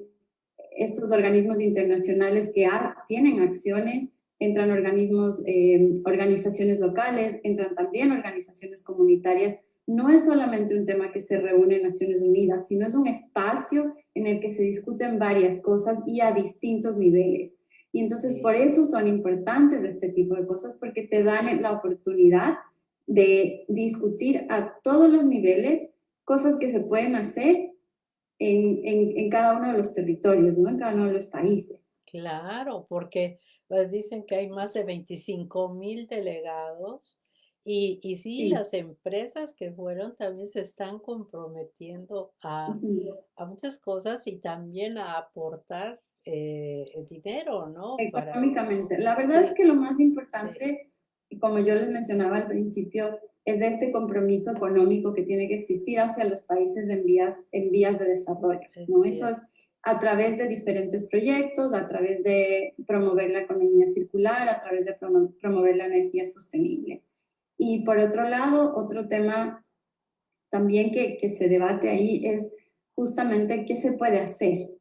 Speaker 2: estos organismos internacionales que tienen acciones, entran organizaciones locales, entran también organizaciones comunitarias. No es solamente un tema que se reúne en Naciones Unidas, sino es un espacio en el que se discuten varias cosas y a distintos niveles. Y entonces
Speaker 1: sí.
Speaker 2: por eso son importantes este tipo de cosas, porque te dan la oportunidad de discutir a todos los niveles cosas que se pueden hacer en cada uno de los territorios, ¿no? En cada uno de los países.
Speaker 1: Claro, porque pues, dicen que hay más de 25,000 delegados y sí,
Speaker 2: Sí.
Speaker 1: las empresas que fueron también se están comprometiendo a muchas cosas y también a aportar dinero, ¿no?
Speaker 2: Económicamente. La verdad es
Speaker 1: Sí,
Speaker 2: que lo más
Speaker 1: sí,
Speaker 2: importante, como yo les mencionaba al principio, es de este compromiso económico que tiene que existir hacia los países en vías de desarrollo,
Speaker 1: es
Speaker 2: ¿no? Eso es
Speaker 1: cierto.
Speaker 2: a través de diferentes proyectos, a través de promover la economía circular, a través de promover la energía sostenible. Y por otro lado, otro tema también que se debate ahí es justamente qué se puede hacer,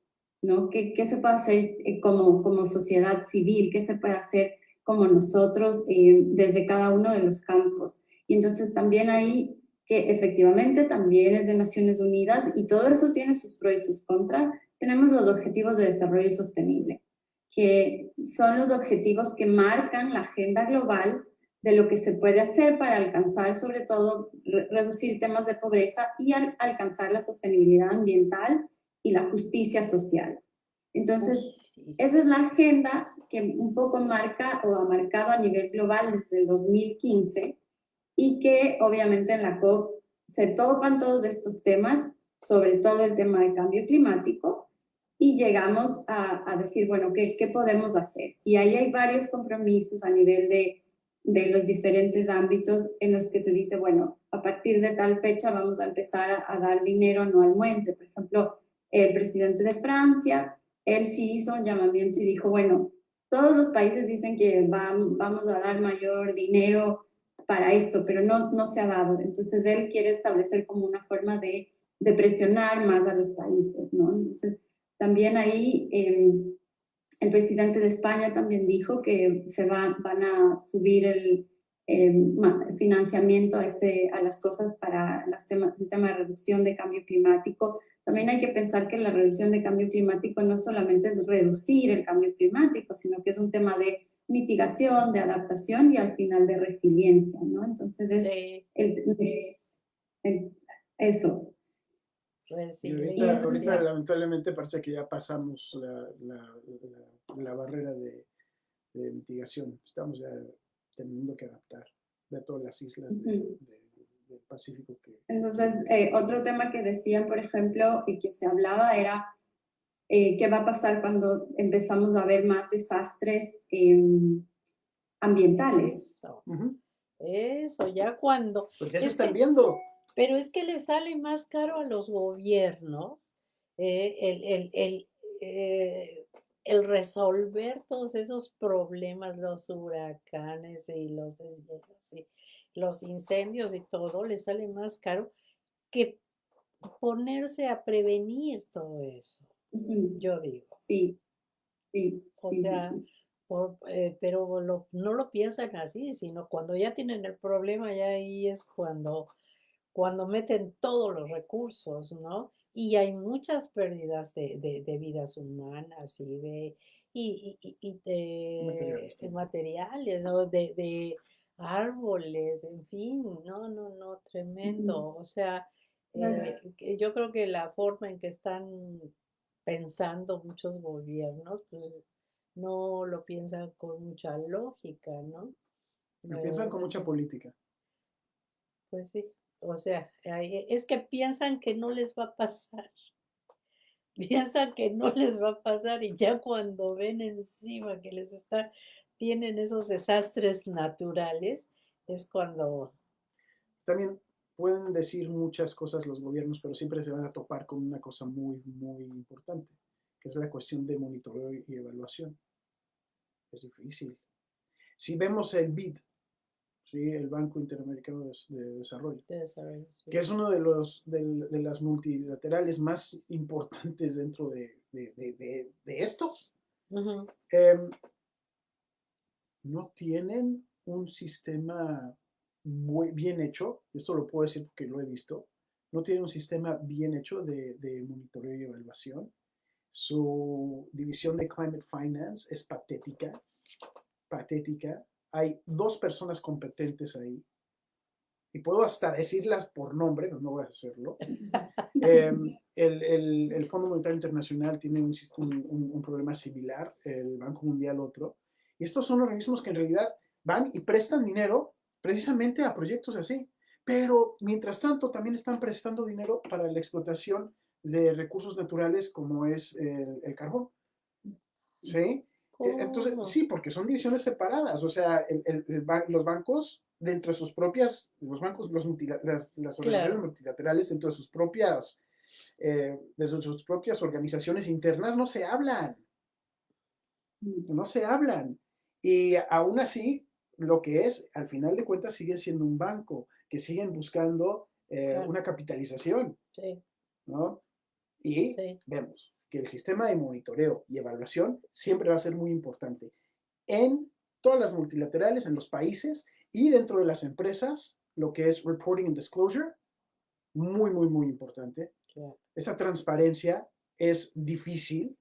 Speaker 2: ¿no? ¿Qué se puede hacer como sociedad civil? ¿Qué se puede hacer como nosotros desde cada uno de los campos. Y entonces también ahí que efectivamente también es de Naciones Unidas y todo eso tiene sus pros y sus contras. Tenemos los Objetivos de Desarrollo Sostenible, que son los objetivos que marcan la agenda global de lo que se puede hacer para alcanzar, sobre todo, reducir temas de pobreza y alcanzar la sostenibilidad ambiental y la justicia social. Entonces,
Speaker 1: Sí.
Speaker 2: esa es la agenda que un poco marca o ha marcado a nivel global desde el 2015 y que obviamente en la COP se topan todos estos temas, sobre todo el tema de cambio climático, y llegamos a decir, bueno, ¿qué podemos hacer? Y ahí hay varios compromisos a nivel de los diferentes ámbitos en los que se dice, bueno, a partir de tal fecha vamos a empezar a dar dinero anualmente. Por ejemplo, el presidente de Francia, él sí hizo un llamamiento y dijo, bueno, todos los países dicen que vamos a dar mayor dinero para esto, pero no se ha dado. Entonces él quiere establecer como una forma de presionar más a los países, ¿no? Entonces también ahí el presidente de España también dijo que van a subir el financiamiento a las cosas para el tema de reducción de cambio climático. También hay que pensar que la reducción de cambio climático no solamente es reducir el cambio climático, sino que es un tema de mitigación, de adaptación y al final de resiliencia, ¿no? Entonces es
Speaker 1: Sí,
Speaker 2: el- eso.
Speaker 3: Y
Speaker 2: Y
Speaker 3: ahorita
Speaker 1: resiliencia.
Speaker 3: lamentablemente parece que ya pasamos la barrera de mitigación. Estamos ya teniendo que adaptar de todas las islas del Pacífico que...
Speaker 2: Entonces, otro tema que decían, por ejemplo, y que se hablaba era qué va a pasar cuando empezamos a ver más desastres ambientales.
Speaker 3: Ujú.
Speaker 1: Eso, ya cuando,
Speaker 3: Porque ya se
Speaker 1: es
Speaker 3: están
Speaker 1: que,
Speaker 3: viendo.
Speaker 1: pero es que le sale más caro a los gobiernos eh, el, el, el, el resolver todos esos problemas, los huracanes y los deshielos y los incendios y todo, le sale más caro que ponerse a prevenir todo eso,
Speaker 2: Ujú.
Speaker 1: yo digo.
Speaker 2: Sí, sí,
Speaker 1: O
Speaker 2: sí, sí,
Speaker 1: sea,
Speaker 2: sí.
Speaker 1: pero no lo piensan así, sino cuando ya tienen el problema, ya ahí es cuando meten todos los recursos, ¿no? Y hay muchas pérdidas de vidas humanas y
Speaker 3: Materiales
Speaker 1: de
Speaker 3: también.
Speaker 1: materiales, ¿no? De árboles, en fin, no,
Speaker 2: Ujú.
Speaker 1: tremendo. O sea,
Speaker 2: Entonces,
Speaker 1: que yo creo que la forma en que están pensando muchos gobiernos, pues no lo piensan con mucha lógica, ¿no?
Speaker 3: Lo piensan con mucha política.
Speaker 1: Pues sí, o sea, es que piensan que no les va a pasar, piensan que no les va a pasar y ya cuando ven encima que tienen esos desastres naturales, es cuando,
Speaker 3: También pueden decir muchas cosas los gobiernos, pero siempre se van a topar con una cosa muy, muy importante, que es la cuestión de monitoreo y evaluación. Es difícil. Si vemos el BID, ¿sí? El Banco Interamericano de Desarrollo,
Speaker 1: ustedes saben,
Speaker 3: que
Speaker 1: sí.
Speaker 3: es uno de las multilaterales más importantes dentro de esto,
Speaker 1: Ujú,
Speaker 3: eh, no tienen un sistema muy bien hecho, esto lo puedo decir porque lo he visto, no tienen un sistema bien hecho de monitoreo y evaluación. Su división de Climate Finance es patética, patética. Hay dos personas competentes ahí, y puedo hasta decirlas por nombre, pero no voy a hacerlo. El Fondo Monetario Internacional tiene un problema similar, el Banco Mundial otro, y estos son organismos que en realidad van y prestan dinero precisamente a proyectos así, pero mientras tanto también están prestando dinero para la explotación de recursos naturales como es el carbón, ¿sí? Entonces,
Speaker 1: ¿cómo?
Speaker 3: sí, porque son divisiones separadas, o sea, los bancos dentro de sus propias, los bancos, las organizaciones
Speaker 1: Claro,
Speaker 3: multilaterales dentro de sus propias desde sus propias organizaciones internas no se hablan, no se hablan. Y aún así, lo que es, al final de cuentas, sigue siendo un banco, que siguen buscando
Speaker 1: claro,
Speaker 3: una capitalización,
Speaker 1: sí,
Speaker 3: ¿no? Y
Speaker 1: sí,
Speaker 3: vemos que el sistema de monitoreo y evaluación siempre va a ser muy importante en todas las multilaterales en los países y dentro de las empresas, lo que es reporting and disclosure, muy, muy, muy importante.
Speaker 1: Claro.
Speaker 3: Esa transparencia es difícil,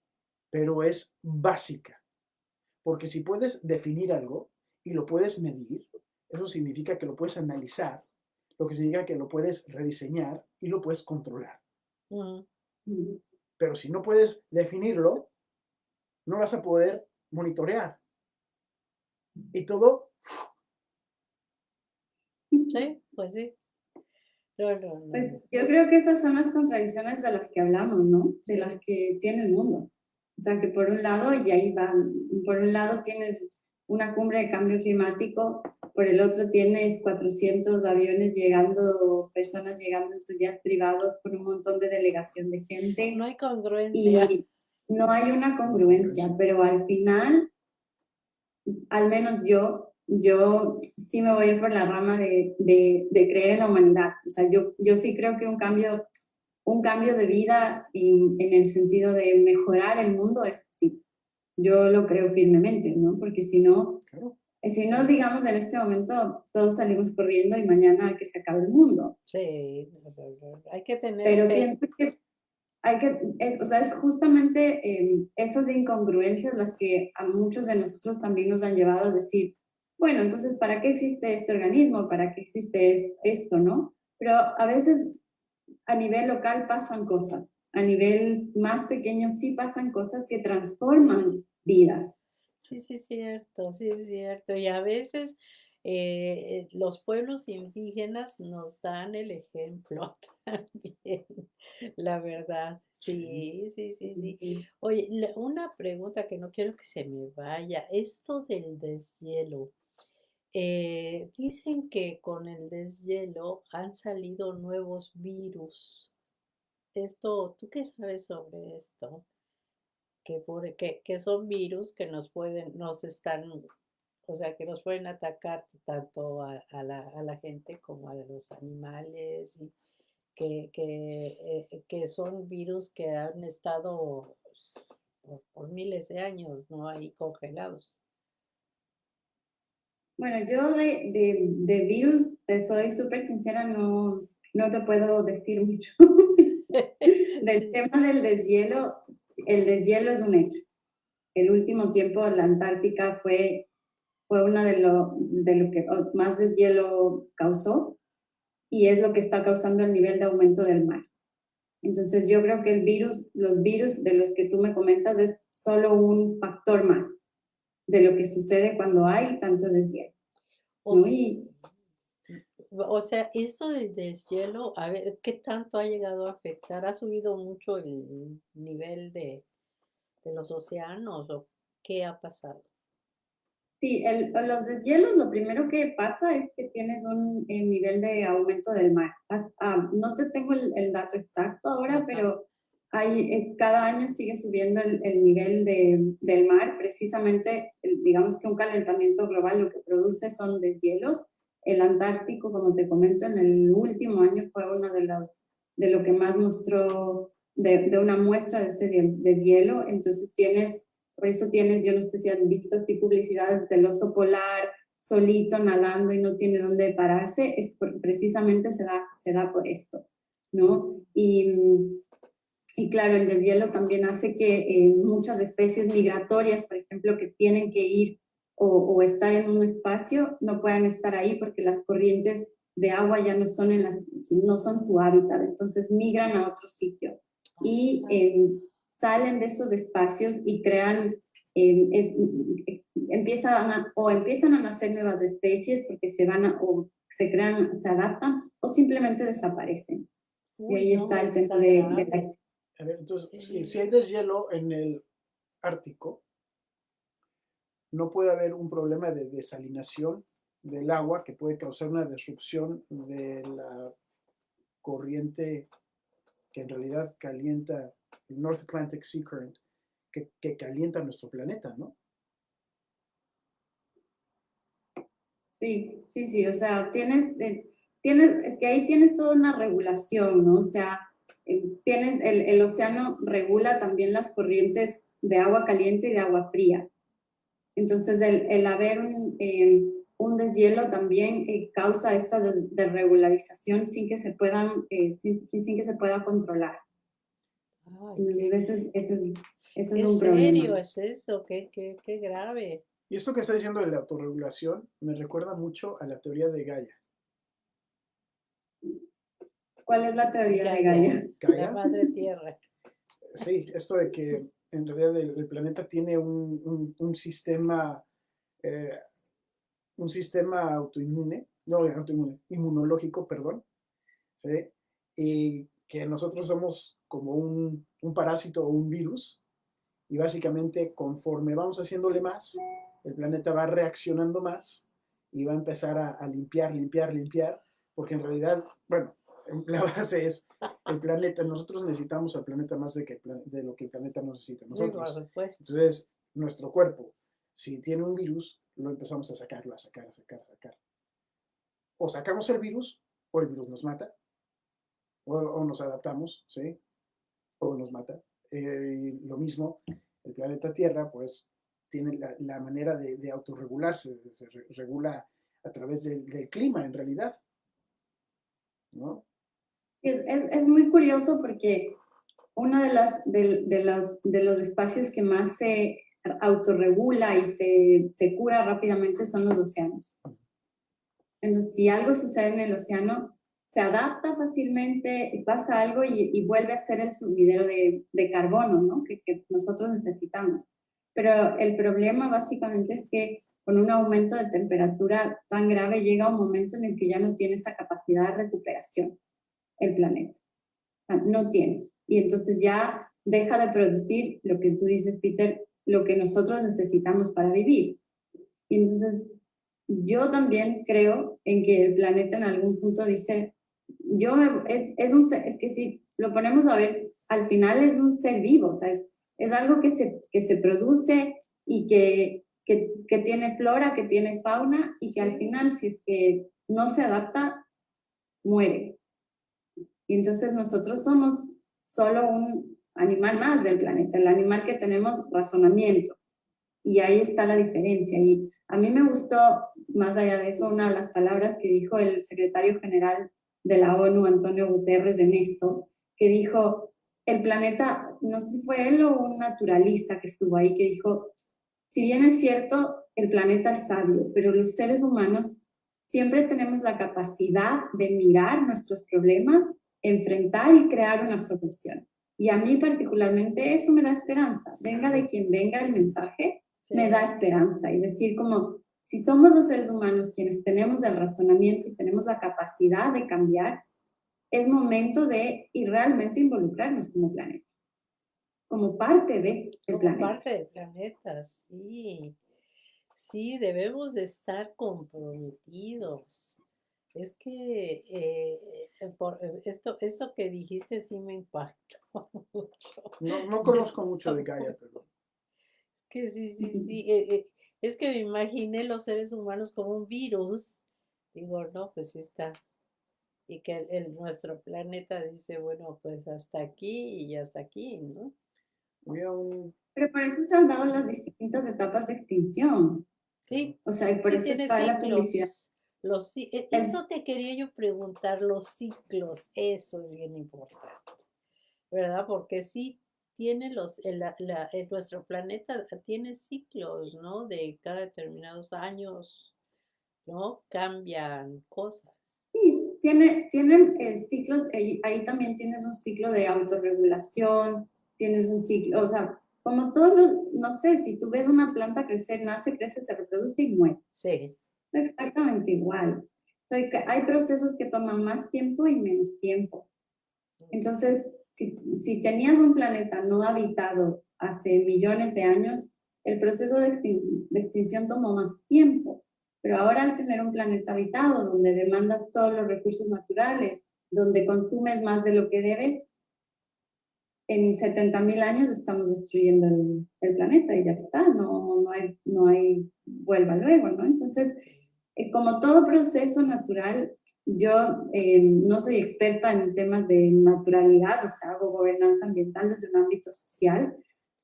Speaker 3: pero es básica. Porque si puedes definir algo y lo puedes medir, eso significa que lo puedes analizar, lo que significa que lo puedes rediseñar y lo puedes controlar.
Speaker 1: Ujú.
Speaker 3: Pero si no puedes definirlo, no vas a poder monitorear. Y todo,
Speaker 1: Sí, pues sí. No, no, no,
Speaker 2: Pues
Speaker 1: no.
Speaker 2: yo creo que esas son las contradicciones de las que hablamos, ¿no? De
Speaker 1: Sí.
Speaker 2: las que tiene el mundo. O sea, que por un lado, y ahí van, por un lado tienes una cumbre de cambio climático, por el otro tienes 400 aviones llegando, personas llegando en sus jets privados con un montón de delegación de gente.
Speaker 1: No hay congruencia.
Speaker 2: Y no hay una congruencia, pero al final, al menos yo sí me voy a ir por la rama de creer en la humanidad. O sea, yo sí creo que un cambio de vida en el sentido de mejorar el mundo es sí. Yo lo creo firmemente, ¿no? Porque
Speaker 3: claro,
Speaker 2: si no, digamos, en este momento todos salimos corriendo y mañana que se acabe el mundo.
Speaker 1: Sí, no, no, no. Hay que tener
Speaker 2: Pero
Speaker 1: fe.
Speaker 2: pienso que o sea, es justamente esas incongruencias las que a muchos de nosotros también nos han llevado a decir, bueno, entonces, ¿para qué existe este organismo? ¿Para qué existe esto, no? Pero a veces a nivel local pasan cosas, a nivel más pequeño sí pasan cosas que transforman vidas.
Speaker 1: Sí, sí, cierto, sí, es cierto. Y a veces los pueblos indígenas nos dan el ejemplo también, la verdad.
Speaker 3: sí.
Speaker 1: Sí, sí, sí, sí.
Speaker 2: Sí.
Speaker 1: Oye, una pregunta que no quiero que se me vaya. Esto del deshielo. Dicen que con el deshielo han salido nuevos virus. Esto, ¿tú qué sabes sobre esto? Que son virus que nos están, o sea, que nos pueden atacar tanto a la gente como a los animales, y que son virus que han estado pues, por miles de años, ¿no? Ahí congelados.
Speaker 2: Bueno, yo de virus, te soy súper sincera, no te puedo decir mucho. Del
Speaker 1: Sí.
Speaker 2: tema del deshielo, el deshielo es un hecho. El último tiempo la Antártica fue una de lo que más deshielo causó y es lo que está causando el nivel de aumento del mar. Entonces yo creo que los virus de los que tú me comentas es solo un factor más de lo que sucede cuando hay tanto deshielo,
Speaker 1: O,
Speaker 2: ¿no?
Speaker 1: s- o sea, esto del deshielo, a ver, ¿qué tanto ha llegado a afectar? ¿Ha subido mucho el nivel de los océanos o qué ha pasado?
Speaker 2: Sí, los deshielos lo primero que pasa es que tienes un nivel de aumento del mar. No te tengo el dato exacto ahora,
Speaker 1: Ajá.
Speaker 2: pero cada año sigue subiendo el nivel del mar. Precisamente, digamos que un calentamiento global lo que produce son deshielos. El Antártico, como te comento, en el último año fue uno de lo que más mostró de una muestra de ese deshielo. Entonces por eso tienes, yo no sé si han visto así publicidades del oso polar solito nadando y no tiene dónde pararse, precisamente se da por esto, ¿no? Y claro, el deshielo también hace que muchas especies migratorias, por ejemplo, que tienen que ir o estar en un espacio, no puedan estar ahí porque las corrientes de agua ya no son su hábitat, entonces migran a otro sitio. Y salen de esos espacios y crean, empiezan a nacer nuevas especies porque o se crean, se adaptan o simplemente desaparecen. Y
Speaker 1: Uy,
Speaker 2: ahí
Speaker 1: no,
Speaker 2: está el tema
Speaker 1: está
Speaker 2: de la
Speaker 1: grave.
Speaker 3: A ver, entonces, si hay
Speaker 1: Sí.
Speaker 3: deshielo en el Ártico, no puede haber un problema de desalinación del agua que puede causar una disrupción de la corriente que en realidad calienta el North Atlantic Sea Current, que calienta nuestro planeta, ¿no?
Speaker 2: Sí, sí, sí, o sea, es que ahí tienes toda una regulación, ¿no? O sea, el océano regula también las corrientes de agua caliente y de agua fría. Entonces, el haber un deshielo también causa esta desregularización sin que se puedan, sin que se pueda controlar.
Speaker 1: Ay,
Speaker 2: Entonces, ese es
Speaker 1: qué
Speaker 2: un
Speaker 1: serio
Speaker 2: problema.
Speaker 1: es eso, qué grave.
Speaker 3: Y esto que está diciendo de la autorregulación me recuerda mucho a la teoría de Gaia.
Speaker 2: ¿Cuál es la teoría de
Speaker 1: Gaia,
Speaker 2: Gaia?
Speaker 1: la
Speaker 3: Gaia,
Speaker 1: madre tierra.
Speaker 3: sí, esto de que en realidad el planeta tiene eh, un sistema autoinmune, no autoinmune, inmunológico, perdón, ¿sí? Y que nosotros somos como un parásito o un virus, y básicamente conforme vamos haciéndole más, el planeta va reaccionando más y va a empezar a limpiar, limpiar, limpiar, porque en realidad, bueno, la base es el planeta, nosotros necesitamos al planeta más de lo que el planeta necesita
Speaker 1: Sí, por
Speaker 3: nosotros.
Speaker 1: supuesto.
Speaker 3: Entonces, nuestro cuerpo, si tiene un virus, lo empezamos a sacarlo, a sacar, a sacar, a sacar. O sacamos el virus, o el virus nos mata, o nos adaptamos, ¿sí? O nos mata. Lo mismo, el planeta Tierra, pues, tiene la manera de autorregularse, se regula a través del clima, en realidad, ¿no?
Speaker 2: Es muy curioso porque uno de los espacios que más se autorregula y se cura rápidamente son los océanos. Entonces, si algo sucede en el océano, se adapta fácilmente, pasa algo y vuelve a ser el sumidero de carbono, ¿no? Que nosotros necesitamos. Pero el problema básicamente es que con un aumento de temperatura tan grave llega un momento en el que ya no tiene esa capacidad de recuperación el planeta. No tiene. Y entonces ya deja de producir lo que tú dices, Peter, lo que nosotros necesitamos para vivir. Y entonces yo también creo en que el planeta en algún punto dice, es que si lo ponemos a ver, al final es un ser vivo, o sea, es algo que se produce y que tiene flora, que tiene fauna y que al final si es que no se adapta, muere. Y entonces nosotros somos solo un animal más del planeta, el animal que tenemos razonamiento. Y ahí está la diferencia. Y a mí me gustó, más allá de eso, una de las palabras que dijo el secretario general de la ONU, Antonio Guterres, en esto, que dijo, el planeta, no sé si fue él o un naturalista que estuvo ahí, que dijo, si bien es cierto, el planeta es sabio, pero los seres humanos siempre tenemos la capacidad de mirar nuestros problemas, enfrentar y crear una solución. Y a mí particularmente eso me da esperanza. Venga de quien venga el mensaje, me da esperanza. Y decir como, si somos los seres humanos quienes tenemos el razonamiento y tenemos la capacidad de cambiar, es momento de y realmente involucrarnos como planeta, como parte del
Speaker 1: Como
Speaker 2: planeta.
Speaker 1: parte del planeta, sí. Sí, debemos de estar comprometidos. Es que esto que dijiste sí me impactó mucho.
Speaker 3: No
Speaker 1: Es
Speaker 3: conozco mucho de Gaia, pero
Speaker 1: que sí, sí, sí. Es que me imaginé los seres humanos como un virus. Digo, no, pues sí está. Y que nuestro planeta dice, bueno, pues hasta aquí y hasta aquí, ¿no?
Speaker 3: voy a un...
Speaker 2: Pero por eso se han dado las distintas etapas de extinción.
Speaker 1: Sí,
Speaker 2: O sea, y por
Speaker 1: sí
Speaker 2: eso
Speaker 1: tiene
Speaker 2: está la publicidad.
Speaker 1: ciclos. Eso te quería yo preguntar, los ciclos, eso es bien importante, ¿verdad? Porque sí tiene nuestro planeta tiene ciclos, ¿no? De cada determinados años, ¿no? Cambian cosas.
Speaker 2: Sí, tienen ciclos, ahí también tienes un ciclo de autorregulación, tienes un ciclo, o sea, como todos los, no sé, si tú ves una planta crecer, nace, crece, se reproduce y muere.
Speaker 1: Sí.
Speaker 2: Exactamente igual. Hay procesos que toman más tiempo y menos tiempo. Entonces, si tenías un planeta no habitado hace millones de años, el proceso de extinción tomó más tiempo. Pero ahora al tener un planeta habitado, donde demandas todos los recursos naturales, donde consumes más de lo que debes, en 70.000 años estamos destruyendo el planeta y ya está, no hay vuelva luego, ¿no? Entonces, como todo proceso natural, yo no soy experta en temas de naturalidad, o sea, hago gobernanza ambiental desde un ámbito social,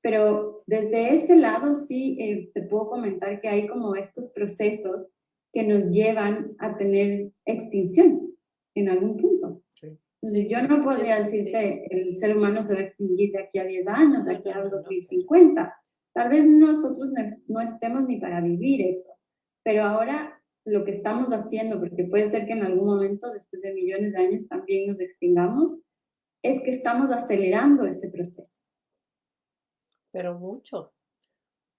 Speaker 2: Pero desde ese lado sí te puedo comentar que hay como estos procesos que nos llevan a tener extinción en algún punto.
Speaker 3: Sí.
Speaker 2: Entonces yo no podría
Speaker 1: Sí.
Speaker 2: decirte el ser humano se va a extinguir de aquí a 10 años, de
Speaker 1: No,
Speaker 2: aquí
Speaker 1: no,
Speaker 2: al
Speaker 1: no, no.
Speaker 2: 2050. Tal vez nosotros no estemos ni para vivir eso, pero ahora lo que estamos haciendo, porque puede ser que en algún momento, después de millones de años, también nos extingamos, es que estamos acelerando ese proceso.
Speaker 1: Pero mucho.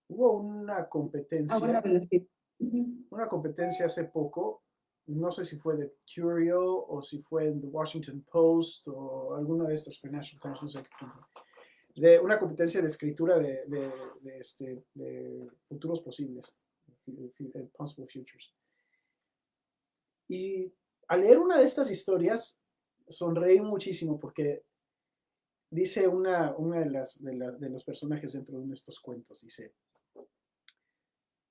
Speaker 3: Hubo una
Speaker 2: A buena
Speaker 3: competencia,
Speaker 2: velocidad. Ujú.
Speaker 3: hace poco, no sé si fue de Curio o si fue en The Washington Post o alguna de estas Financial Times, no sé, de una competencia de escritura de futuros posibles, possible futures. Y al leer una de estas historias, sonreí muchísimo porque dice una de los personajes dentro de estos cuentos, dice,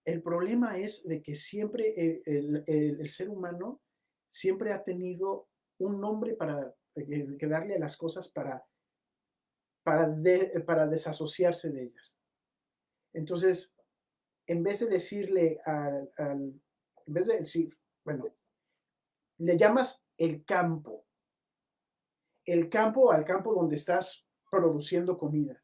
Speaker 3: el problema es de que siempre el ser humano siempre ha tenido un nombre para que darle a las cosas para desasociarse de ellas. Entonces, en vez de decirle en vez de decir, bueno, le llamas el campo al campo donde estás produciendo comida.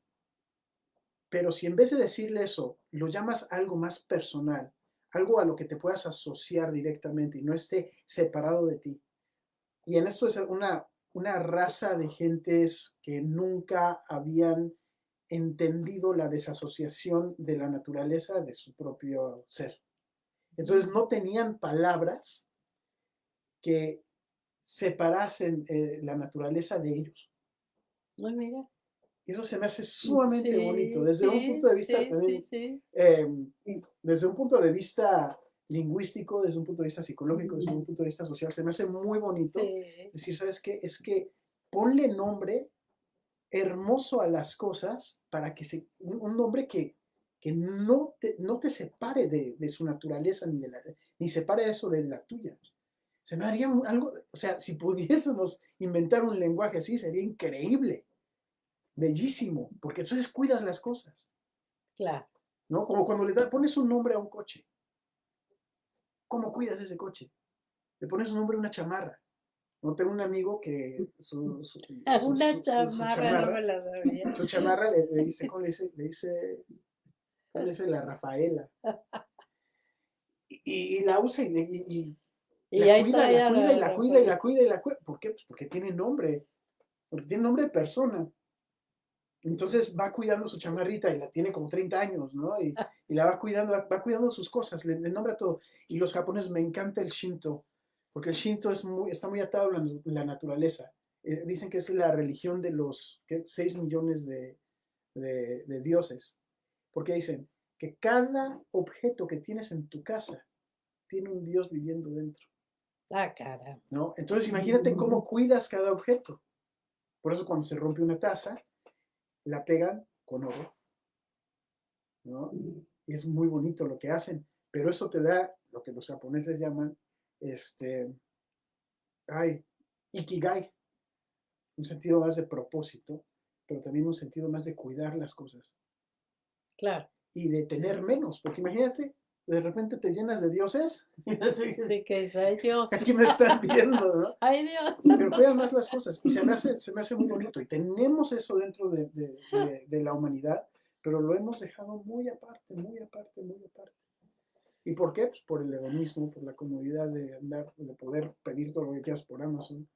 Speaker 3: Pero si en vez de decirle eso, lo llamas algo más personal, algo a lo que te puedas asociar directamente y no esté separado de ti. Y en esto es una raza de gentes que nunca habían entendido la desasociación de la naturaleza de su propio ser. Entonces no tenían palabras que separasen la naturaleza de ellos.
Speaker 1: No, mira.
Speaker 3: Y eso se me hace sumamente bonito,
Speaker 1: Sí,
Speaker 3: desde un punto
Speaker 1: sí,
Speaker 3: de vista
Speaker 1: sí, sí,
Speaker 3: también,
Speaker 1: sí.
Speaker 3: desde un punto de vista lingüístico, desde un punto de vista psicológico, desde un punto de vista social, se me hace muy bonito
Speaker 1: Sí.
Speaker 3: decir, ¿sabes qué? Es que ponle nombre hermoso a las cosas para que un nombre que no te separe de su naturaleza ni separe eso de la tuya. Se me haría algo, o sea, si pudiésemos inventar un lenguaje así, sería increíble, bellísimo, porque entonces cuidas las cosas,
Speaker 1: Claro.
Speaker 3: ¿no? Como cuando pones un nombre a un coche. ¿Cómo cuidas ese coche? Le pones un nombre a una chamarra. No tengo un amigo que
Speaker 1: Una chamarra no me la sabía.
Speaker 3: su chamarra le dice, ¿cómo le dice? ¿Cómo le dice? La Rafaela. Y la usa y
Speaker 1: Y
Speaker 3: la
Speaker 1: ahí
Speaker 3: cuida,
Speaker 1: trae
Speaker 3: la
Speaker 1: a
Speaker 3: cuida y
Speaker 1: la
Speaker 3: la cuida y la
Speaker 1: Rafael.
Speaker 3: cuida y la cuida. ¿Por qué? Pues porque tiene nombre. Porque tiene nombre de persona. Entonces va cuidando su chamarrita y la tiene como 30 años, ¿no? Y la va cuidando sus cosas, le nombra todo. Y los japoneses, me encanta el Shinto, porque el Shinto está muy atado a la naturaleza. Dicen que es la religión de los 6 millones de dioses, porque dicen que cada objeto que tienes en tu casa tiene un dios viviendo dentro,
Speaker 1: Ah, caramba.
Speaker 3: ¿no? Entonces imagínate cómo cuidas cada objeto. Por eso cuando se rompe una taza, la pegan con oro, ¿no? Y es muy bonito lo que hacen, pero eso te da lo que los japoneses llaman, este, ay, ikigai, un sentido más de propósito, pero también un sentido más de cuidar las cosas
Speaker 1: Claro.
Speaker 3: y de tener menos, porque imagínate, de repente te llenas de dioses,
Speaker 1: Sí, que es, ay Dios.
Speaker 3: aquí me están viendo, ¿no?
Speaker 1: Ay Dios.
Speaker 3: Pero cuidan más las cosas y se me hace muy bonito y tenemos eso dentro de la humanidad, pero lo hemos dejado muy aparte, muy aparte, muy aparte. ¿Y por qué? Pues por el hedonismo, por la comodidad de andar, de poder pedir todo lo que quieras por Amazon,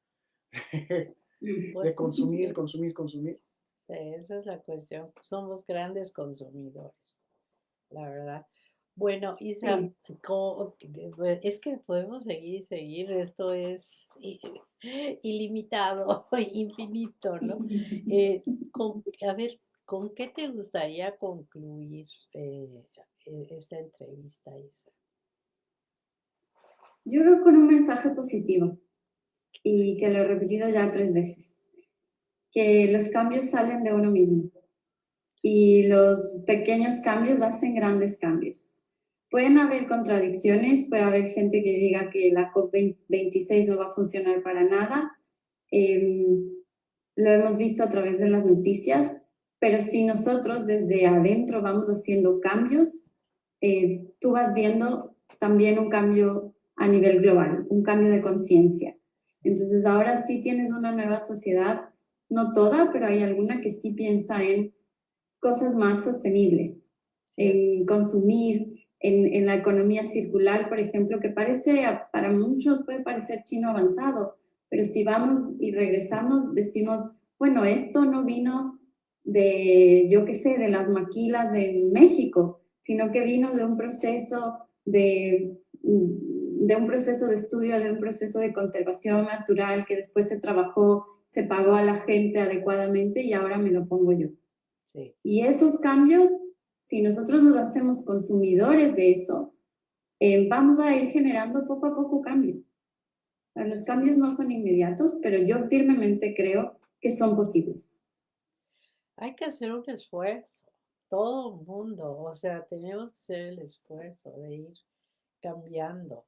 Speaker 3: de
Speaker 1: Bueno,
Speaker 3: consumir,
Speaker 1: sí,
Speaker 3: consumir, consumir.
Speaker 1: sí, esa es la cuestión. Somos grandes consumidores, la verdad. Bueno, Isa,
Speaker 2: Sí.
Speaker 1: es que podemos seguir y seguir. Esto es ilimitado, infinito, ¿no? A ver, ¿con qué te gustaría concluir esta entrevista, Isa?
Speaker 2: Yo creo con un mensaje positivo y que lo he repetido ya 3 veces, que los cambios salen de uno mismo y los pequeños cambios hacen grandes cambios. Pueden haber contradicciones, puede haber gente que diga que la COP26 no va a funcionar para nada. Lo hemos visto a través de las noticias, pero si nosotros desde adentro vamos haciendo cambios, tú vas viendo también un cambio a nivel global, un cambio de conciencia. Entonces ahora sí tienes una nueva sociedad, no toda, pero hay alguna que sí piensa en cosas más sostenibles, en consumir, en la economía circular, por ejemplo, que parece, para muchos puede parecer chino avanzado, pero si vamos y regresamos, decimos, bueno, esto no vino de, yo qué sé, de las maquilas en México, sino que vino de un proceso de un proceso de estudio, de un proceso de conservación natural que después se trabajó, se pagó a la gente adecuadamente y ahora me lo pongo yo.
Speaker 1: Sí.
Speaker 2: Y esos cambios, si nosotros nos hacemos consumidores de eso, vamos a ir generando poco a poco cambios. Los cambios no son inmediatos, pero yo firmemente creo que son posibles.
Speaker 1: Hay que hacer un esfuerzo, todo el mundo, o sea, tenemos que hacer el esfuerzo de ir cambiando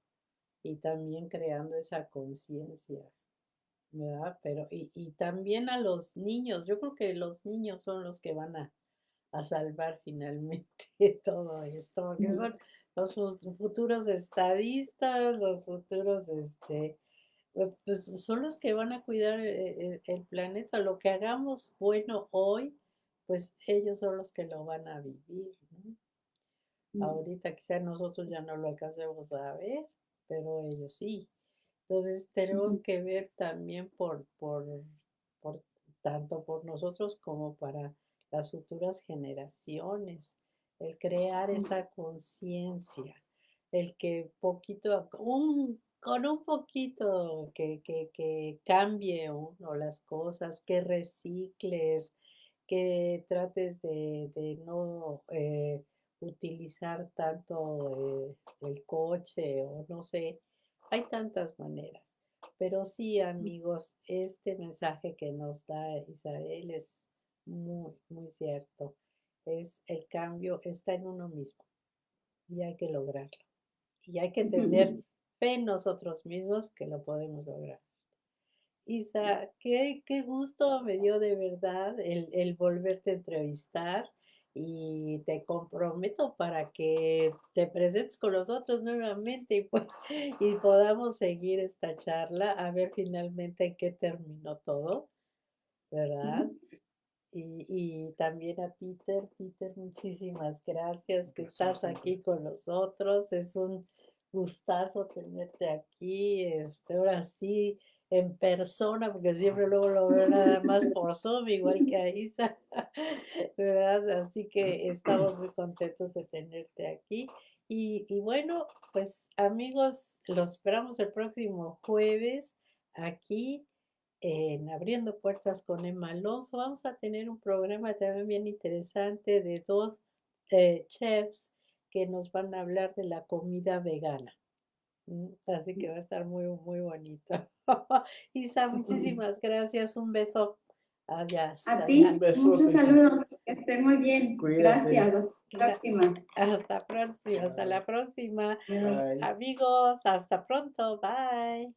Speaker 1: y también creando esa conciencia, ¿verdad? Pero, y también a los niños, yo creo que los niños son los que van a salvar finalmente todo esto, porque son los futuros estadistas, los futuros, pues son los que van a cuidar el planeta. Lo que hagamos bueno hoy, pues ellos son los que lo van a vivir, ¿no? Ahorita quizá nosotros ya no lo alcancemos a ver, pero ellos sí. Entonces tenemos que ver también por tanto por nosotros como para las futuras generaciones, el crear esa conciencia, el que con un poquito que cambie uno las cosas, que recicles, que trates de no utilizar tanto el coche o no sé, hay tantas maneras. Pero sí, amigos, este mensaje que nos da Isabel es muy, muy cierto. Es el cambio, está en uno mismo y hay que lograrlo. Y hay que tener fe en nosotros mismos que lo podemos lograr. Isa, qué gusto me dio de verdad el volverte a entrevistar y te comprometo para que te presentes con nosotros nuevamente y podamos seguir esta charla a ver finalmente en qué terminó todo, ¿verdad? Y también a Peter, muchísimas gracias que
Speaker 3: Placer
Speaker 1: estás
Speaker 3: siempre.
Speaker 1: aquí con nosotros. Es un gustazo tenerte aquí, ahora sí, en persona, porque siempre luego lo veo nada más por Zoom, igual que a Isa, ¿verdad? Así que estamos muy contentos de tenerte aquí. Y bueno, pues amigos, los esperamos el próximo jueves aquí en Abriendo Puertas con Emma Alonso. Vamos a tener un programa también bien interesante de dos chefs que nos van a hablar de la comida vegana. Así que va a estar muy, muy bonito. Isa, muchísimas gracias. Un beso. Adiós.
Speaker 2: A
Speaker 3: Un
Speaker 2: ti, muchos
Speaker 3: besote, Isa.
Speaker 2: saludos, que estén muy bien.
Speaker 3: Cuídate.
Speaker 2: Gracias, hasta la próxima.
Speaker 1: Hasta próxima. Hasta
Speaker 3: Bye.
Speaker 1: la próxima.
Speaker 2: Adiós.
Speaker 3: Bye.
Speaker 1: Amigos, hasta pronto. Bye.